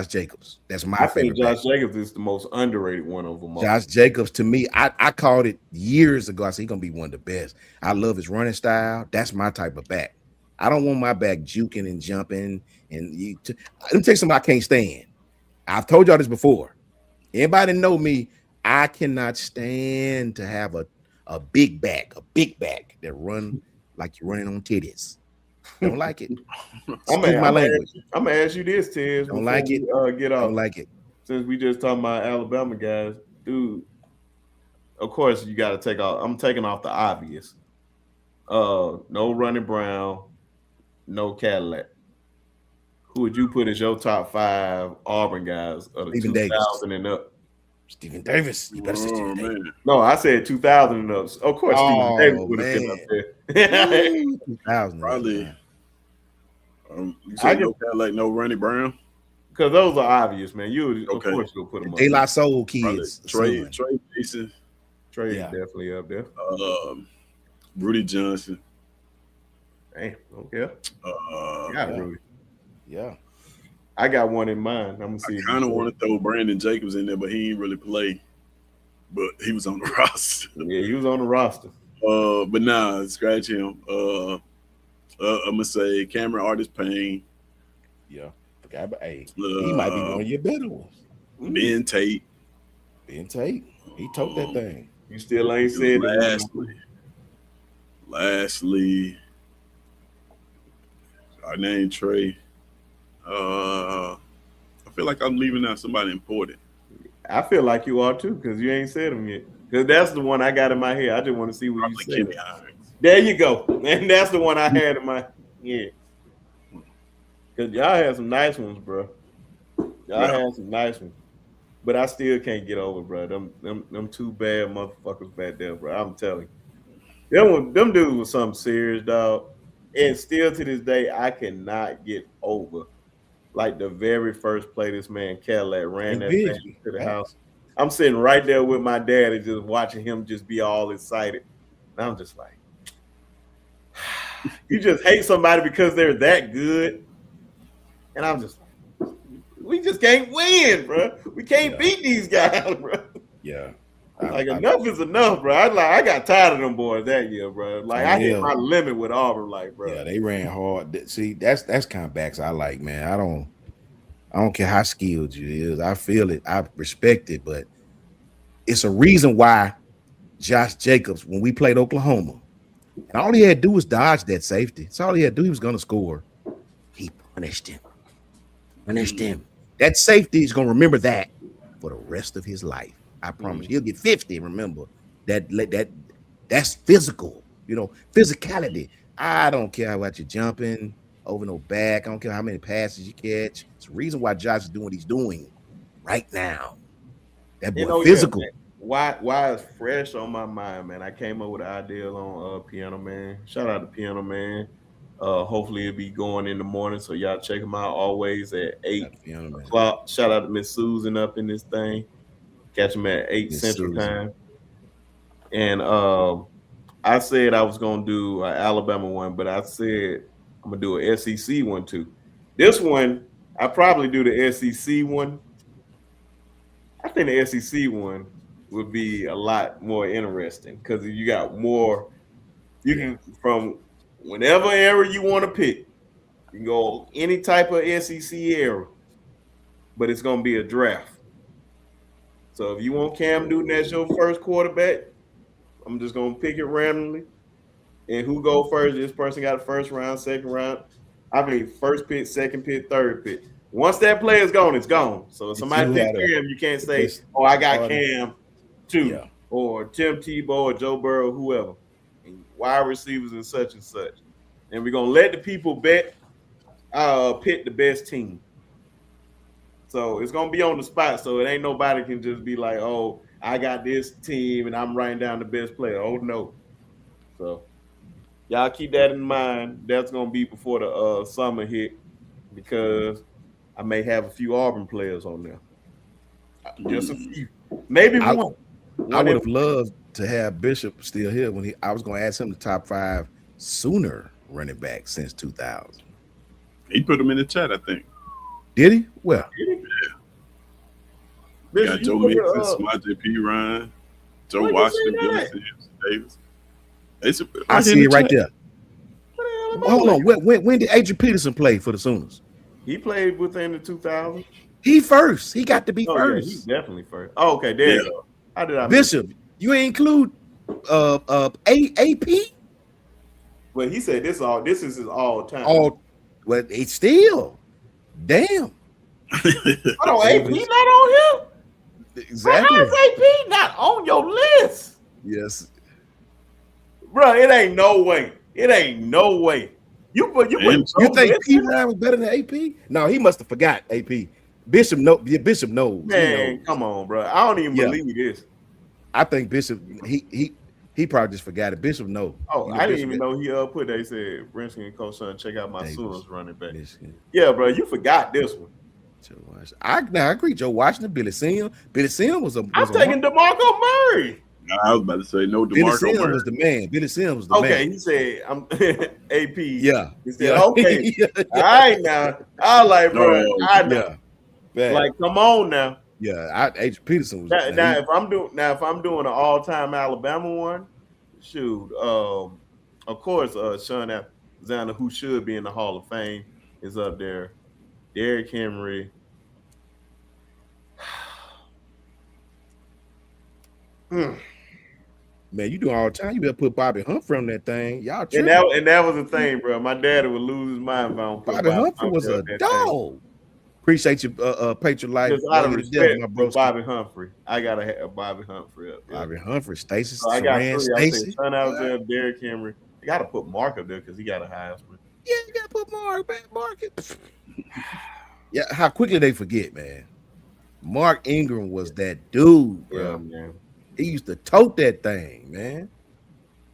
Jacobs. That's my favorite. I think Josh Jacobs is the most underrated one of them all. Josh Jacobs, to me, I called it years ago. I said he's gonna be one of the best. I love his running style. That's my type of back. I don't want my back juking and jumping. And let me tell you something I can't stand. I've told y'all this before. Anybody know me? I cannot stand to have a big back that run like you're running on titties. Don't like it. I'm gonna ask you this, Tiz. Don't like it. Get off. Don't like it. Since we just talking about Alabama guys, dude. Of course, you got to take off. I'm taking off the obvious. No Running Brown, no Cadillac. Who would you put as your top 5 Auburn guys of the 2000 and up? Stephen Davis. You better say Stephen Davis. No, I said 2000 and up. Of course, Stephen Davis would have been up there. 2000. Probably. You said no Cadillac, no Running Brown? Because those are obvious, man. Of course you'll put them up. De La Soul kids. Trey Mason. Trey is definitely up there. Rudy Johnson. Damn, okay. Rudy. Yeah. I got one in mind. I'm gonna see. I kind of want to throw Brandon Jacobs in there, but he ain't really play. But he was on the roster. Yeah, he was on the roster. But nah, scratch him. I'm gonna say Cameron Artis Payne. Yeah. But hey, he might be one of your better ones. Ben Tate. He took that thing. You still ain't said Lastly, our name Trey. I feel like I'm leaving out somebody important. I feel like you are too, because you ain't said them yet. Because that's the one I got in my head. I just want to see what you said. There you go. And that's the one I had in my head. Because y'all had some nice ones, bro. Y'all had some nice ones. But I still can't get over, bro. Them two bad motherfuckers back there, bro. I'm telling you. Them dudes was something serious, dog. And still to this day, I cannot get over like the very first play this man Cadillac ran that thing to the house. I'm sitting right there with my dad and just watching him just be all excited. And I'm just like, you just hate somebody because they're that good. And I'm just like, we just can't win, bro. We can't beat these guys, bro. Yeah. Enough is enough, bro. I got tired of them boys that year, bro. Like I hit my limit with Auburn, like, bro. Yeah, they ran hard. See, that's kind of backs I like, man. I don't care how skilled you is. I feel it. I respect it, but it's a reason why Josh Jacobs, when we played Oklahoma, and all he had to do was dodge that safety. That's all he had to do. He was going to score. He punished him. That safety is going to remember that for the rest of his life. I promise. He'll get 50. Remember that's physical, physicality. I don't care about you jumping over no back. I don't care how many passes you catch. It's the reason why Josh is doing what he's doing right now. That boy physical. Yeah, why is fresh on my mind, man? I came up with an idea on Piano Man. Shout out to Piano Man. Hopefully it'll be going in the morning, so y'all check him out always at 8 o'clock. Shout out to Miss Susan up in this thing. Catch him at 8 Central Time. And I said I was gonna do an Alabama one, but I said I'm gonna do an SEC one too. This one, I probably do the SEC one. I think the SEC one would be a lot more interesting because you got more. You can, from whenever era you want to pick, you can go any type of SEC era, but it's gonna be a draft. So if you want Cam Newton as your first quarterback, I'm just gonna pick it randomly. And who go first? This person got a first round, second round. I mean, first pick, second pick, third pick. Once that player is gone, it's gone. So if somebody pick Cam, you can't say, "Oh, I got Cam too," or Tim Tebow or Joe Burrow, whoever. And wide receivers and such and such. And we're gonna let the people bet, pick the best team. So it's gonna be on the spot. So it ain't nobody can just be like, "Oh, I got this team and I'm writing down the best player." Oh no. So y'all keep that in mind. That's gonna be before the summer hit, because I may have a few Auburn players on there. Just a few. Maybe one. I would have loved to have Bishop still here when I was going to ask him the top 5 Sooner running back since 2000. He put him in the chat, I think. Did he? Well, yeah. Got Joe Mixon, Samaje Perine, Joe Washington, Billy Davis. I see it right there. Hold on. When did Adrian Peterson play for the Sooners? He played within the 2000s. He first. He got to be first. Yeah, he's definitely first. Oh, okay, there you go. How did I Bishop, you ain't include AP? Well, he said this is his all time. Well, it's still. Damn. Hold on, AP not on here? Exactly. How is AP not on your list? Yes. Bro, it ain't no way. It ain't no way. You think P. Ryan was better than AP? No, he must have forgot AP. Bishop knows. Man, come on, bro. I don't even believe this. I think Bishop he probably just forgot it. Bishop knows. Oh, I didn't even know he put that. He said, Brenden and Coach Son, check out my Sooners running back. Yeah, bro, you forgot this one. I agree. Joe Washington, Billy Sim. Billy Sim was a. I'm taking DeMarco Murray. I was about to say no. Billy Sim was the man. Billy Sim was the man. Okay, he said I'm AP. Yeah. He said okay. All right now. I was like, bro, I know. Yeah. Like, come on now. Yeah, Adrian Peterson was. Now, if I'm doing an all-time Alabama one, shoot. Of course, Sean Alexander, who should be in the Hall of Fame, is up there. Derrick Henry. Man, you do all the time. You better put Bobby Humphrey on that thing. Y'all and that was the thing, bro. My daddy would lose his mind if I don't put Bobby Humphrey was a dog. Appreciate you, Patriot Life. Just out of respect, my bro. Bobby Humphrey. I gotta have Bobby Humphrey up there. Bobby Humphrey, Stacey. So I got 3. I said Sean Alexander, Derrick Henry. I gotta put Mark up there because he got a Heisman. Yeah, you gotta put Mark. Yeah, how quickly they forget, man. Mark Ingram was that dude, bro. Yeah, man. He used to tote that thing, man.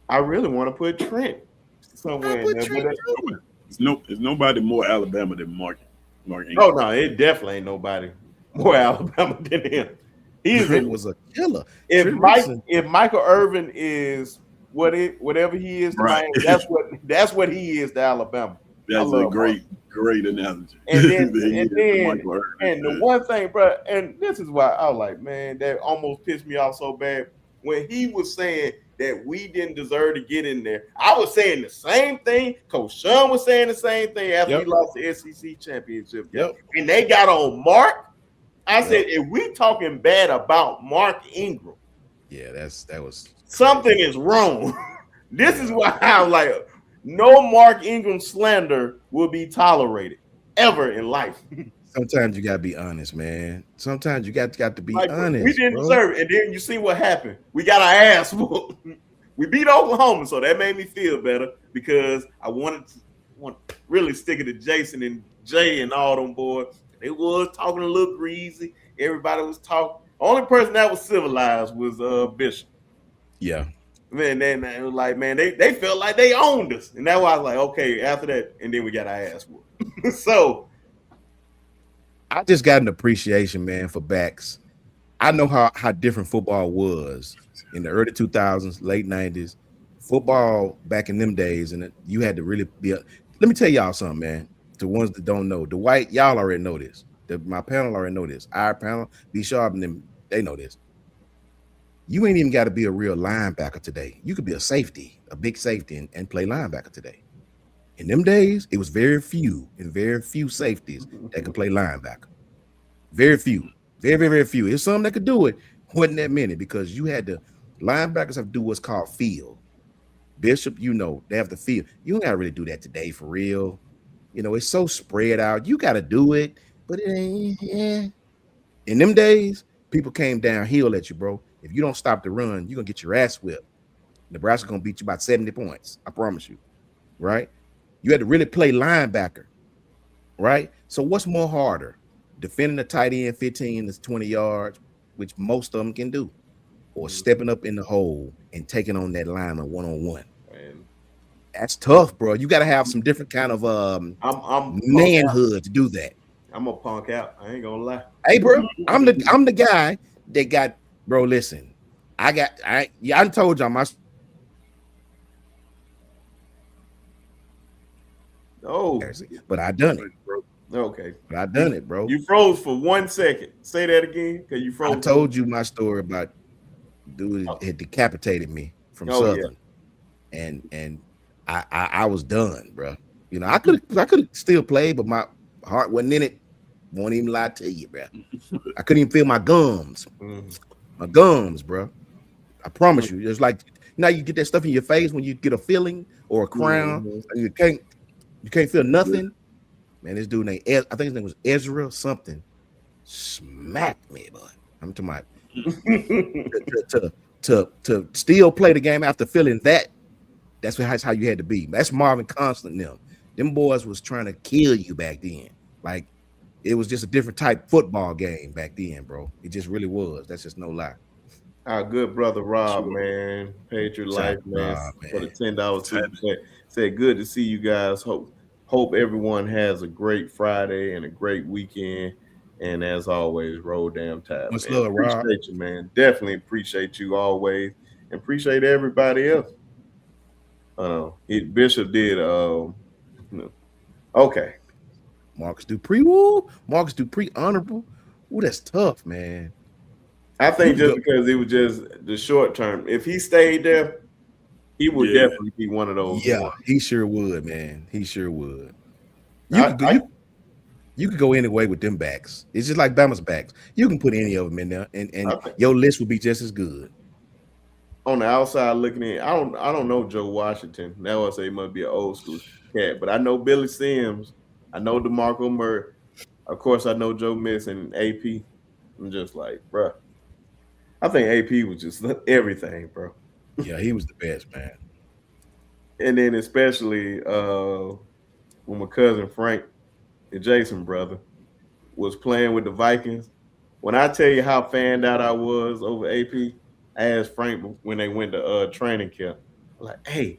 I really want to put Trent somewhere. There's nobody more Alabama than Mark Ingram. Oh no, it definitely ain't nobody more Alabama than him. Trent was a killer. If Michael Irvin is whatever he is to Miami, that's what he is to Alabama. That's a great analogy. And then the one thing, bro, and this is why I was like, man, that almost pissed me off so bad when he was saying that we didn't deserve to get in there. I was saying the same thing. Coach Sean was saying the same thing after he lost the SEC championship. And they got on Mark. I said, if we talking bad about Mark Ingram, that was something is wrong. This is why I was like, no Mark Ingram slander will be tolerated ever in life. Sometimes you gotta be honest, man. Sometimes you got to be Like, honest. we didn't bro. deserve it. And then you see what happened. We got our ass whooped. We beat Oklahoma, so that made me feel better because I want really sticking to Jason and Jay and all them boys. They was talking a little greasy. Everybody was talking. Only person that was civilized was Bishop. Yeah. Man, they was like, man, they felt like they owned us. And that's why I was like, okay, after that, and then we got our ass whooped. So I just got an appreciation, man, for backs. I know how different football was in the early 2000s, late 90s. Football back in them days, and you had to really be. Let me tell y'all something, man. The ones that don't know, the white, y'all already know this. My panel already know this. Our panel, B Sharp, and them, they know this. You ain't even got to be a real linebacker today. You could be a safety, a big safety, and play linebacker today. In them days, it was very few safeties that could play linebacker. Very few. Very few. There's some that could do it. Wasn't that many because you had to linebackers have to do what's called field. Bishop, they have to field. You don't gotta really do that today for real. It's so spread out. You gotta do it, but it ain't. Yeah. In them days, people came downhill at you, bro. If you don't stop the run, you're gonna get your ass whipped. Nebraska gonna beat you by 70 points. I promise you. Right? You had to really play linebacker. Right? So what's more harder? Defending a tight end 15 to 20 yards, which most of them can do, or stepping up in the hole and taking on that lineman one-on-one. That's tough, bro. You got to have some different kind of I'm manhood to do that. I'm a punk out. I ain't gonna lie. Hey, bro, I'm the guy that got, bro. Listen, I told y'all my. Oh, but I done it, bro. Okay, but I done it, bro. You froze for 1 second. Say that again, because you froze. I told you my story about dude had decapitated me from Southern, and I was done, bro. I could still play, but my heart wasn't in it. Won't even lie to you, bro. I couldn't even feel my gums. My gums, bro. I promise you. It's like you get that stuff in your face when you get a feeling or a crown. And you can't feel nothing. Man, this dude named I think his name was Ezra something. Smacked me, boy. I'm talking about to still play the game after feeling that. That's how you had to be. That's Marvin Constant. Them boys was trying to kill you back then. Like it was just a different type football game back then, bro. It just really was. That's just no lie. Our good brother Rob, man, Patriot Life, man, for the $10 super chat. Said good to see you guys. Hope everyone has a great Friday and a great weekend. And as always, roll damn tide. Much love, Rob. Appreciate you, man. Definitely appreciate you always, and appreciate everybody else. Bishop did. Okay. Marcus Dupree, honorable. Ooh, that's tough, man. I think just because it was just the short term. If he stayed there, he would definitely be one of those. Yeah, ones. He sure would, man. He sure would. You could go anyway with them backs. It's just like Bama's backs. You can put any of them in there, and your list would be just as good. On the outside looking in, I don't know Joe Washington. Now I say he must be an old school cat, but I know Billy Sims. I know DeMarco Murray. Of course, I know Joe Miss and AP. I'm just like, bro. I think AP was just everything, bro. Yeah, he was the best, man. And then especially when my cousin Frank, the Jason brother, was playing with the Vikings. When I tell you how fanned out I was over AP, I asked Frank when they went to training camp, like, hey,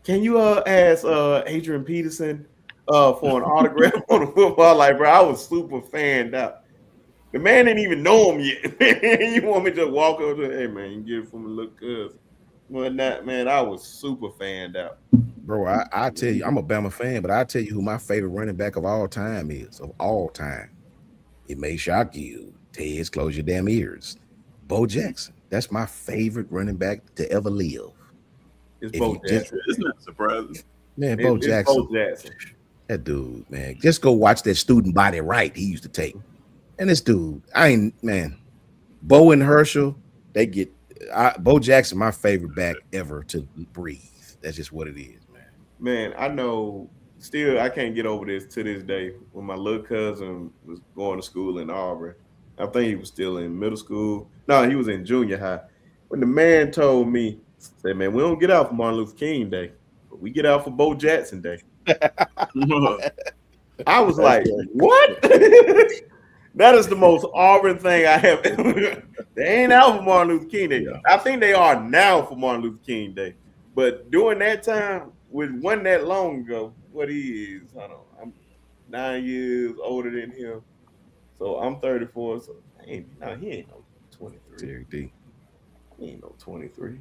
can you ask Adrian Peterson for an autograph on the football? Like, bro, I was super fanned out. The man didn't even know him yet. You want me to just walk over to, hey, man, you get it from a little cousin. Well, not, man, I was super fanned out. Bro, I tell you, I'm a Bama fan, but I tell you who my favorite running back of all time is, of all time. It may shock you. Tez, close your damn ears. Bo Jackson. That's my favorite running back to ever live. It's Bo Jackson. It's not surprising. Man, Bo Jackson. That dude, man. Just go watch that Student Body Right he used to take. And this dude, Bo and Herschel, they get Bo Jackson, my favorite back ever to breathe. That's just what it is, man. Man, I know still I can't get over this to this day. When my little cousin was going to school in Auburn, I think he was still in middle school. No, he was in junior high. When the man told me, say, man, we don't get out for Martin Luther King Day, but we get out for Bo Jackson Day. I was like, what? That is the most Auburn thing I have ever. They ain't out for Martin Luther King Day. Yeah. I think they are now for Martin Luther King Day. But during that time, wasn't that long ago, what he is, hold on, I'm 9 years older than him. So I'm 34. So he ain't no 23. Terry D. He ain't no 23.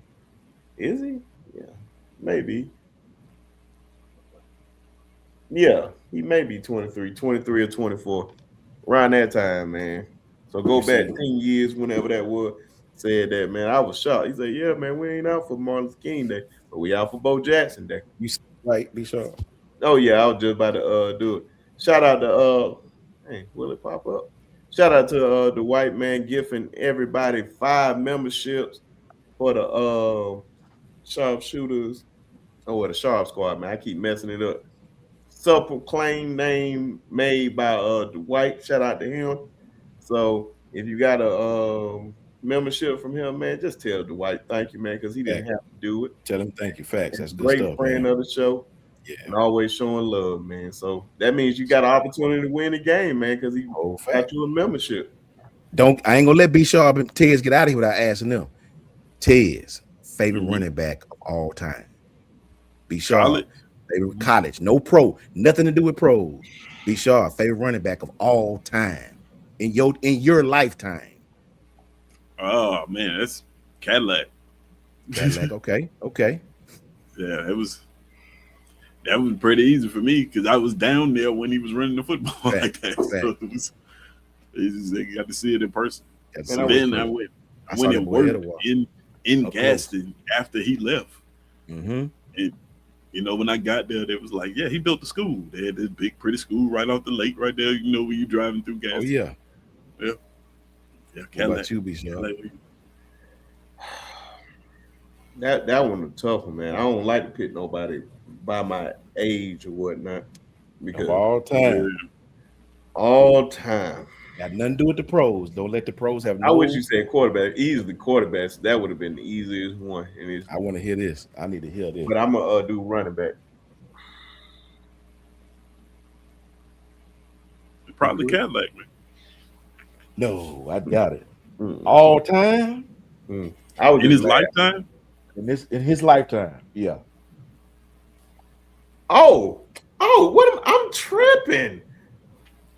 Is he? Yeah, maybe. Yeah, he may be 23 or 24. Around that time, man. So go back 10 years, whenever that was, said that, man. I was shocked. He said, yeah, man, we ain't out for Martin Luther King Day, but we out for Bo Jackson Day. You right, be sure. Oh, yeah, I was just about to do it. Shout out to hey, will it pop up? Shout out to the White Man gifting everybody 5 memberships for the sharpshooters. Oh, the Sharp Squad, man. I keep messing it up. Self-proclaimed name made by Dwight. Shout out to him. So if you got a membership from him, man, just tell Dwight thank you, man, because he didn't have to do it. Tell him thank you. Facts. That's great good stuff, friend man. of the show. Yeah. And always showing love, man. So that means you got an opportunity to win the game, man, because he got you a membership. I ain't gonna let B Sharp and Tez get out of here without asking them. Tez, favorite running back of all time. B Sharp. Favorite college, no pro, nothing to do with pros. B Sharp, favorite running back of all time in your lifetime. Oh man, that's Cadillac. Okay. Yeah, that was pretty easy for me because I was down there when he was running the football like that. So they got to see it in person. And then I went and worked in Gaston after he left. Mm-hmm. And you know, when I got there, they was like, yeah, he built the school. They had this big, pretty school right off the lake right there, you know, when you driving through Gaston. Oh, yeah. Yeah. What about you, B Sharp? That one was a tough one, man. I don't like to pick nobody by my age or whatnot. Because all time. Got nothing to do with the pros. Don't let the pros have no. I wish you said quarterback. Easily quarterbacks. That would have been the easiest one. I want to hear this. I need to hear this. But I'm gonna do running back. Probably Cadillac, man. No, I got it. All time. I was in his lifetime. In his lifetime, yeah. Oh, I'm tripping.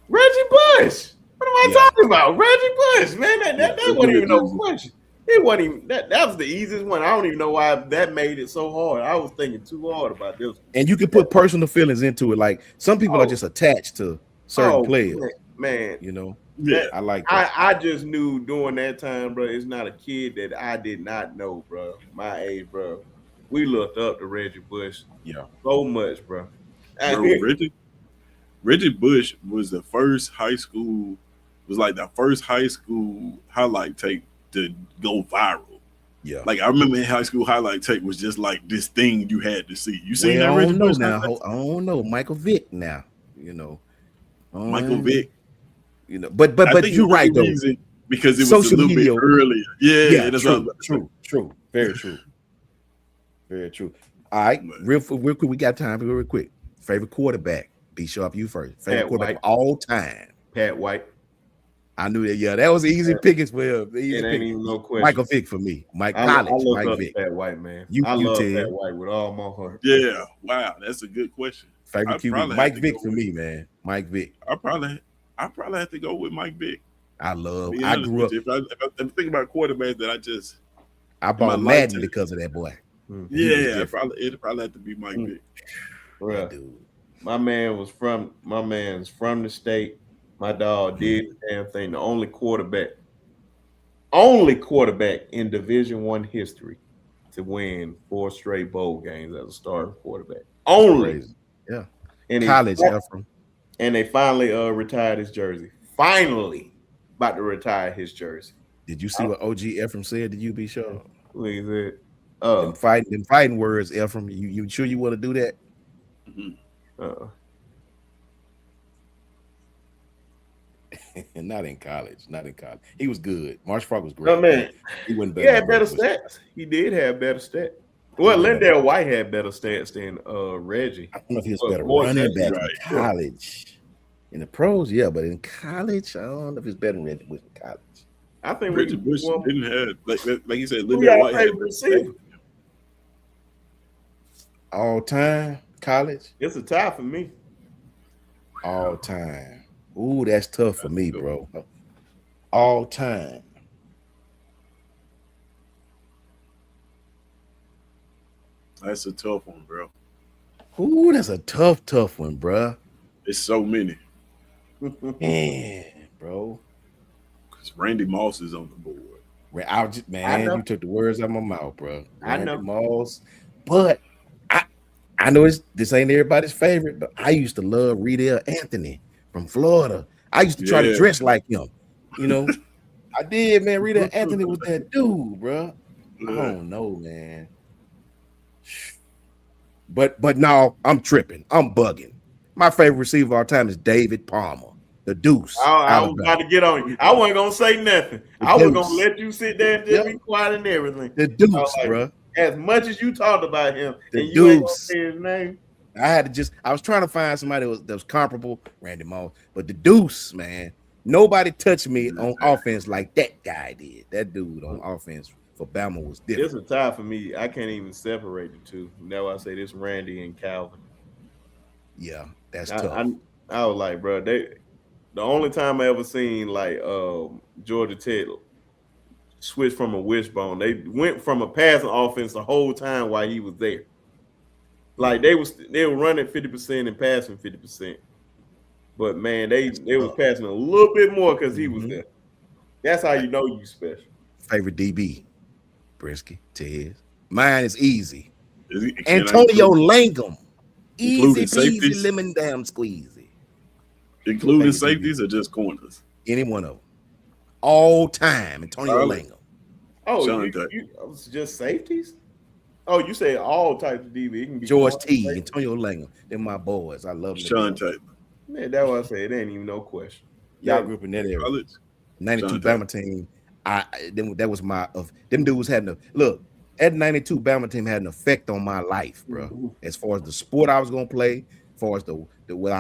Reggie Bush. What am I talking about? Reggie Bush, man. That wasn't even no question. It wasn't even that was the easiest one. I don't even know why that made it so hard. I was thinking too hard about this. And you can put personal feelings into it. Like some people are just attached to certain players. Man. You know? Yeah. I like that. I just knew during that time, bro, it's not a kid that I did not know, bro. My age, bro. We looked up to Reggie Bush. Yeah. So much, bro. Reggie Bush was the first high school highlight tape to go viral. Yeah. Like I remember in high school highlight tape was just like this thing you had to see. You seen that I Reggie Bush now. I don't know. Michael Vick now, you know. Michael Vick. You know, but you're right though. Because it was social a little media bit earlier. Yeah, true. Very true. Very true. All right, real quick, we got time real quick. Favorite quarterback. B Sharp, you first. Favorite quarterback of all time. Pat White. I knew that. Yeah, that was easy pickings for him. It ain't even no question. Michael Vick for me. Mike Vick. Pat White, man. I love Pat White with all my heart. Yeah, wow, that's a good question. Favorite QB, Mike Vick for me, man. Mike Vick. I probably have to go with Mike Vick. I grew up. If I think about quarterbacks that I bought Madden because of that boy. Yeah, it'd probably have to be Mike Vick. Bro, my man's from the state. My dog did the damn thing. The only quarterback in Division I history to win 4 straight bowl games as a starting quarterback. Only. Yeah. And college, Ephraim. And they finally retired his jersey. Finally about to retire his jersey. Did you see what OG Ephraim said to you, B Sharp? What is it? Them fighting words, Ephraim. You sure you want to do that? Not in college. Not in college. He was good. Marsh Falk was Oh great. man, He wasn't he better had than better Reggie Bush. stats. He did have better stats. Well, Lindale White had better stats than Reggie. I don't know if he was But better more running stats, back right. in college. In the pros, yeah, but in college, I don't know if he's better than Reggie Bush in college. I think Reggie Bush didn't have like you said, who Lindale y'all White had favorite better receiver? All time college, It's a tie for me. all time. Ooh, that's tough for me, bro. All time. That's a tough one, bro. Ooh, that's a tough one, bro. It's so many. Man, bro. Because Randy Moss is on the board. Man, you took the words out of my mouth, bro. I know. Randy Moss. But I know this ain't everybody's favorite, but I used to love Riedel Anthony from Florida. I used to try to dress like him. You know, I did, man. Riedel Anthony was that dude, bro. I don't know, man. But no, I'm tripping. I'm bugging. My favorite receiver of all time is David Palmer, the Deuce. I was about to get on you. I wasn't gonna say nothing. I was gonna let you sit there and just be quiet and everything. The Deuce, bro. As much as you talked about him, the and you Deuce. ain't gonna say his name. I was trying to find somebody that was comparable, Randy Moss, but the Deuce, man, nobody touched me on offense like that guy did. That dude on offense for Bama was different. It's a tie for me. I can't even separate the two. Now I say this Randy and Calvin. Yeah, that's tough. I was like, bro, the only time I ever seen like Georgia Tech switch from a wishbone, they went from a passing offense the whole time while he was there. Like they were running 50% and passing 50%. But man, they was passing a little bit more because he was there. That's how you know you special. Favorite DB, Brisky, Tez. Mine is easy. Antonio Langham. Easy peasy, safeties? lemon damn squeezy. Including safeties or just corners? Any one of them. All time, Antonio Langham. Oh, you just safeties? Oh, you say all types of DB. It can be George T, Antonio Langham. They're my boys. I love them. Sean Taylor. Man, that's what I say. It ain't even no question. Y'all grew up in that area. 92 Bama team. That was my them dudes had look. That 92 Bama team had an effect on my life, bro. As far as the sport I was gonna play, as far as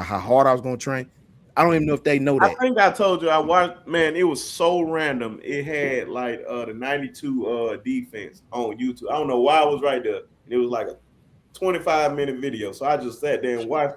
how hard I was gonna train. I don't even know if they know that. I think I told you I watched. Man, it was so random. It had like the 92 defense on YouTube. I don't know why I was right there. It was like a 25-minute video. So I just sat there and watched.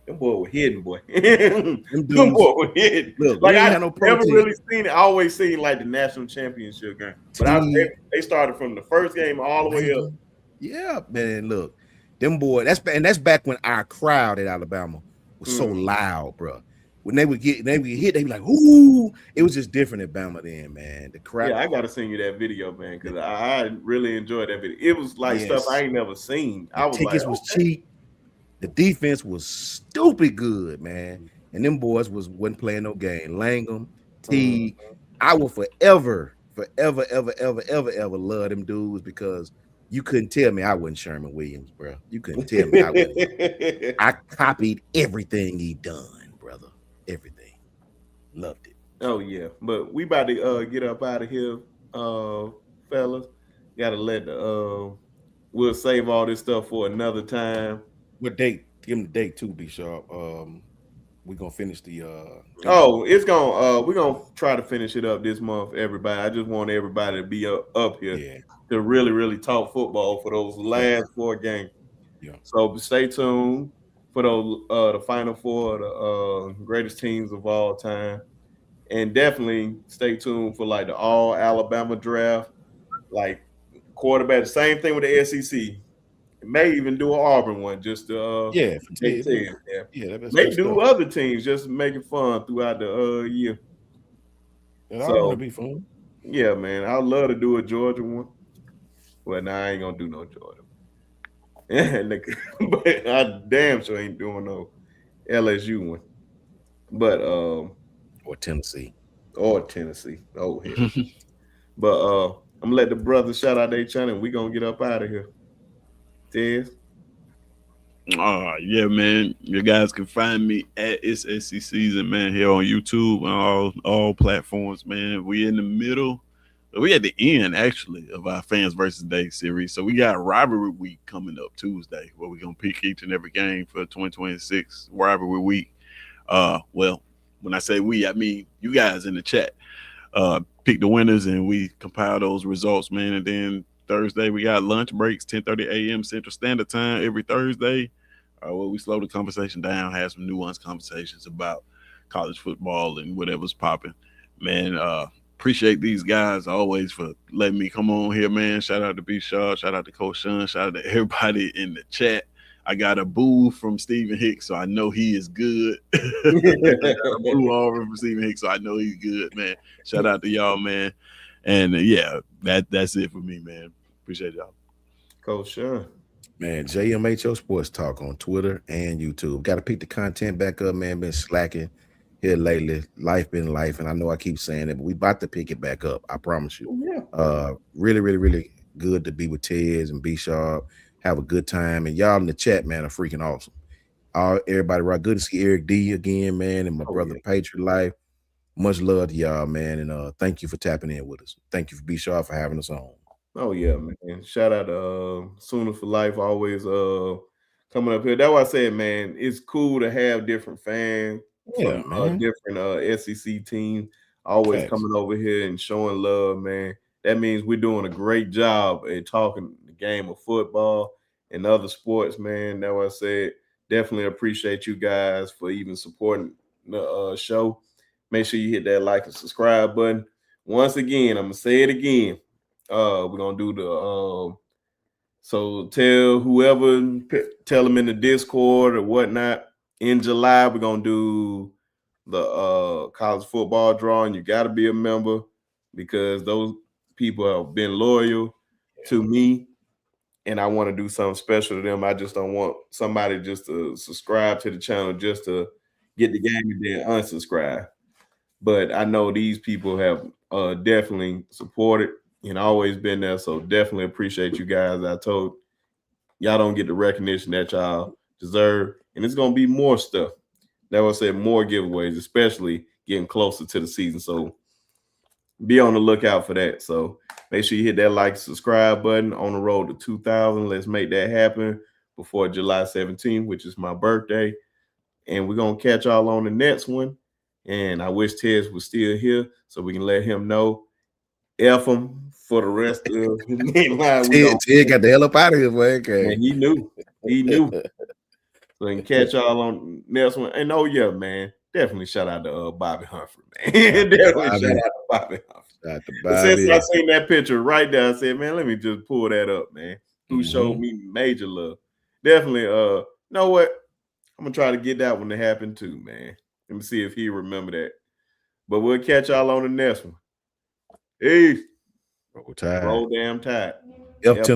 Them boy were hidden, boy. Them boy were hidden. Look, like I never really seen it. I always seen like the national championship game, but they started from the first game all the way up. Yeah, man. Look, them boy. That's back when our crowd at Alabama was so loud, bro. When they would hit, they'd be like, "Ooh!" It was just different at Bama then, man. The crowd. Yeah, I gotta send you that video, man, because I really enjoyed that video. It was like stuff I ain't never seen. Tickets was cheap. The defense was stupid good, man. And them boys wasn't playing no game. Langham, T. I will forever love them dudes because you couldn't tell me I wasn't Sherman Williams, bro. You couldn't tell me I wasn't. I copied everything he done, brother. Everything. Loved it. Oh, yeah. But we about to get up out of here, fellas. Gotta let we'll save all this stuff for another time. What date? Give them the date too, B Sharp. We're gonna finish the it's gonna we're gonna try to finish it up this month, everybody. I just want everybody to be up here to really, really talk football for those last 4 games. Yeah. So stay tuned for those the final 4, the greatest teams of all time. And definitely stay tuned for like the all Alabama draft, like quarterback, the same thing with the SEC. May even do an Auburn one just to may do other teams just to make it fun throughout the year. That ought to be fun. Yeah, man. I'd love to do a Georgia one. Well, nah, I ain't gonna do no Georgia. But I damn sure ain't doing no LSU one. But or Tennessee. Oh hell. But I'm gonna let the brothers shout out their channel and we're gonna get up out of here. Tez. Yeah, man. You guys can find me at It's SC Season, man, here on YouTube and all platforms, man. We in the middle. We at the end actually of our fans versus day series. So we got rivalry week coming up Tuesday, where we're gonna pick each and every game for 2026 rivalry week. Well, when I say we, I mean you guys in the chat. Pick the winners and we compile those results, man. And then Thursday we got lunch breaks, 10:30 a.m. Central Standard Time every Thursday. Where we slow the conversation down, have some nuanced conversations about college football and whatever's popping. Man, appreciate these guys always for letting me come on here, man. Shout out to B Shaw, shout out to Coach Sean, shout out to everybody in the chat. I got a boo from Stephen Hicks, so I know he is good. I got a boo over from Stephen Hicks, so I know he's good, man. Shout out to y'all, man. And yeah, that's it for me, man. Appreciate y'all. Coach Sean. Man, JMHO Sports Talk on Twitter and YouTube. Got to pick the content back up, man. Been slacking here lately. Life been life, and I know I keep saying it, but we about to pick it back up. I promise you. Yeah. Really, really, really good to be with Tez and B Sharp. Have a good time, and y'all in the chat, man, are freaking awesome. Everybody, right? Good to see Eric D again, man, and my brother Patriot Life. Much love to y'all, man, and thank you for tapping in with us. Thank you for B Sharp for having us on. Oh yeah, man. Shout out to Sooner for Life, always coming up here. That's why I said, man, it's cool to have different fans from different SEC teams always coming over here and showing love, man. That means we're doing a great job at talking the game of football and other sports, man. That's why I said definitely appreciate you guys for even supporting the show. Make sure you hit that like and subscribe button. Once again, I'm gonna say it again. We're gonna do the so tell them in the Discord or whatnot. In July, we're gonna do the college football drawing. You got to be a member because those people have been loyal to me, and I want to do something special to them. I just don't want somebody just to subscribe to the channel just to get the game and then unsubscribe. But I know these people have definitely supported and always been there. So definitely appreciate you guys. I told y'all don't get the recognition that y'all deserve. And it's going to be more stuff. That was said more giveaways, especially getting closer to the season. So be on the lookout for that. So make sure you hit that like, subscribe button on the road to 2,000. Let's make that happen before July 17th, which is my birthday. And we're going to catch y'all on the next one. And I wish Tez was still here so we can let him know. F him for the rest of the Ted got the hell up out of here, boy. Okay. And he knew. So we can catch y'all on the next one. And oh yeah, man. Definitely shout out to Bobby Humphrey, man. Definitely shout out to Bobby Humphrey. Since I seen that picture right there, I said, man, let me just pull that up, man. Who showed me major love. Definitely, you know what? I'm gonna try to get that one to happen too, man. Let me see if he remember that. But we'll catch y'all on the next one. Peace. Roll Tide. Roll damn tide. F Tennessee.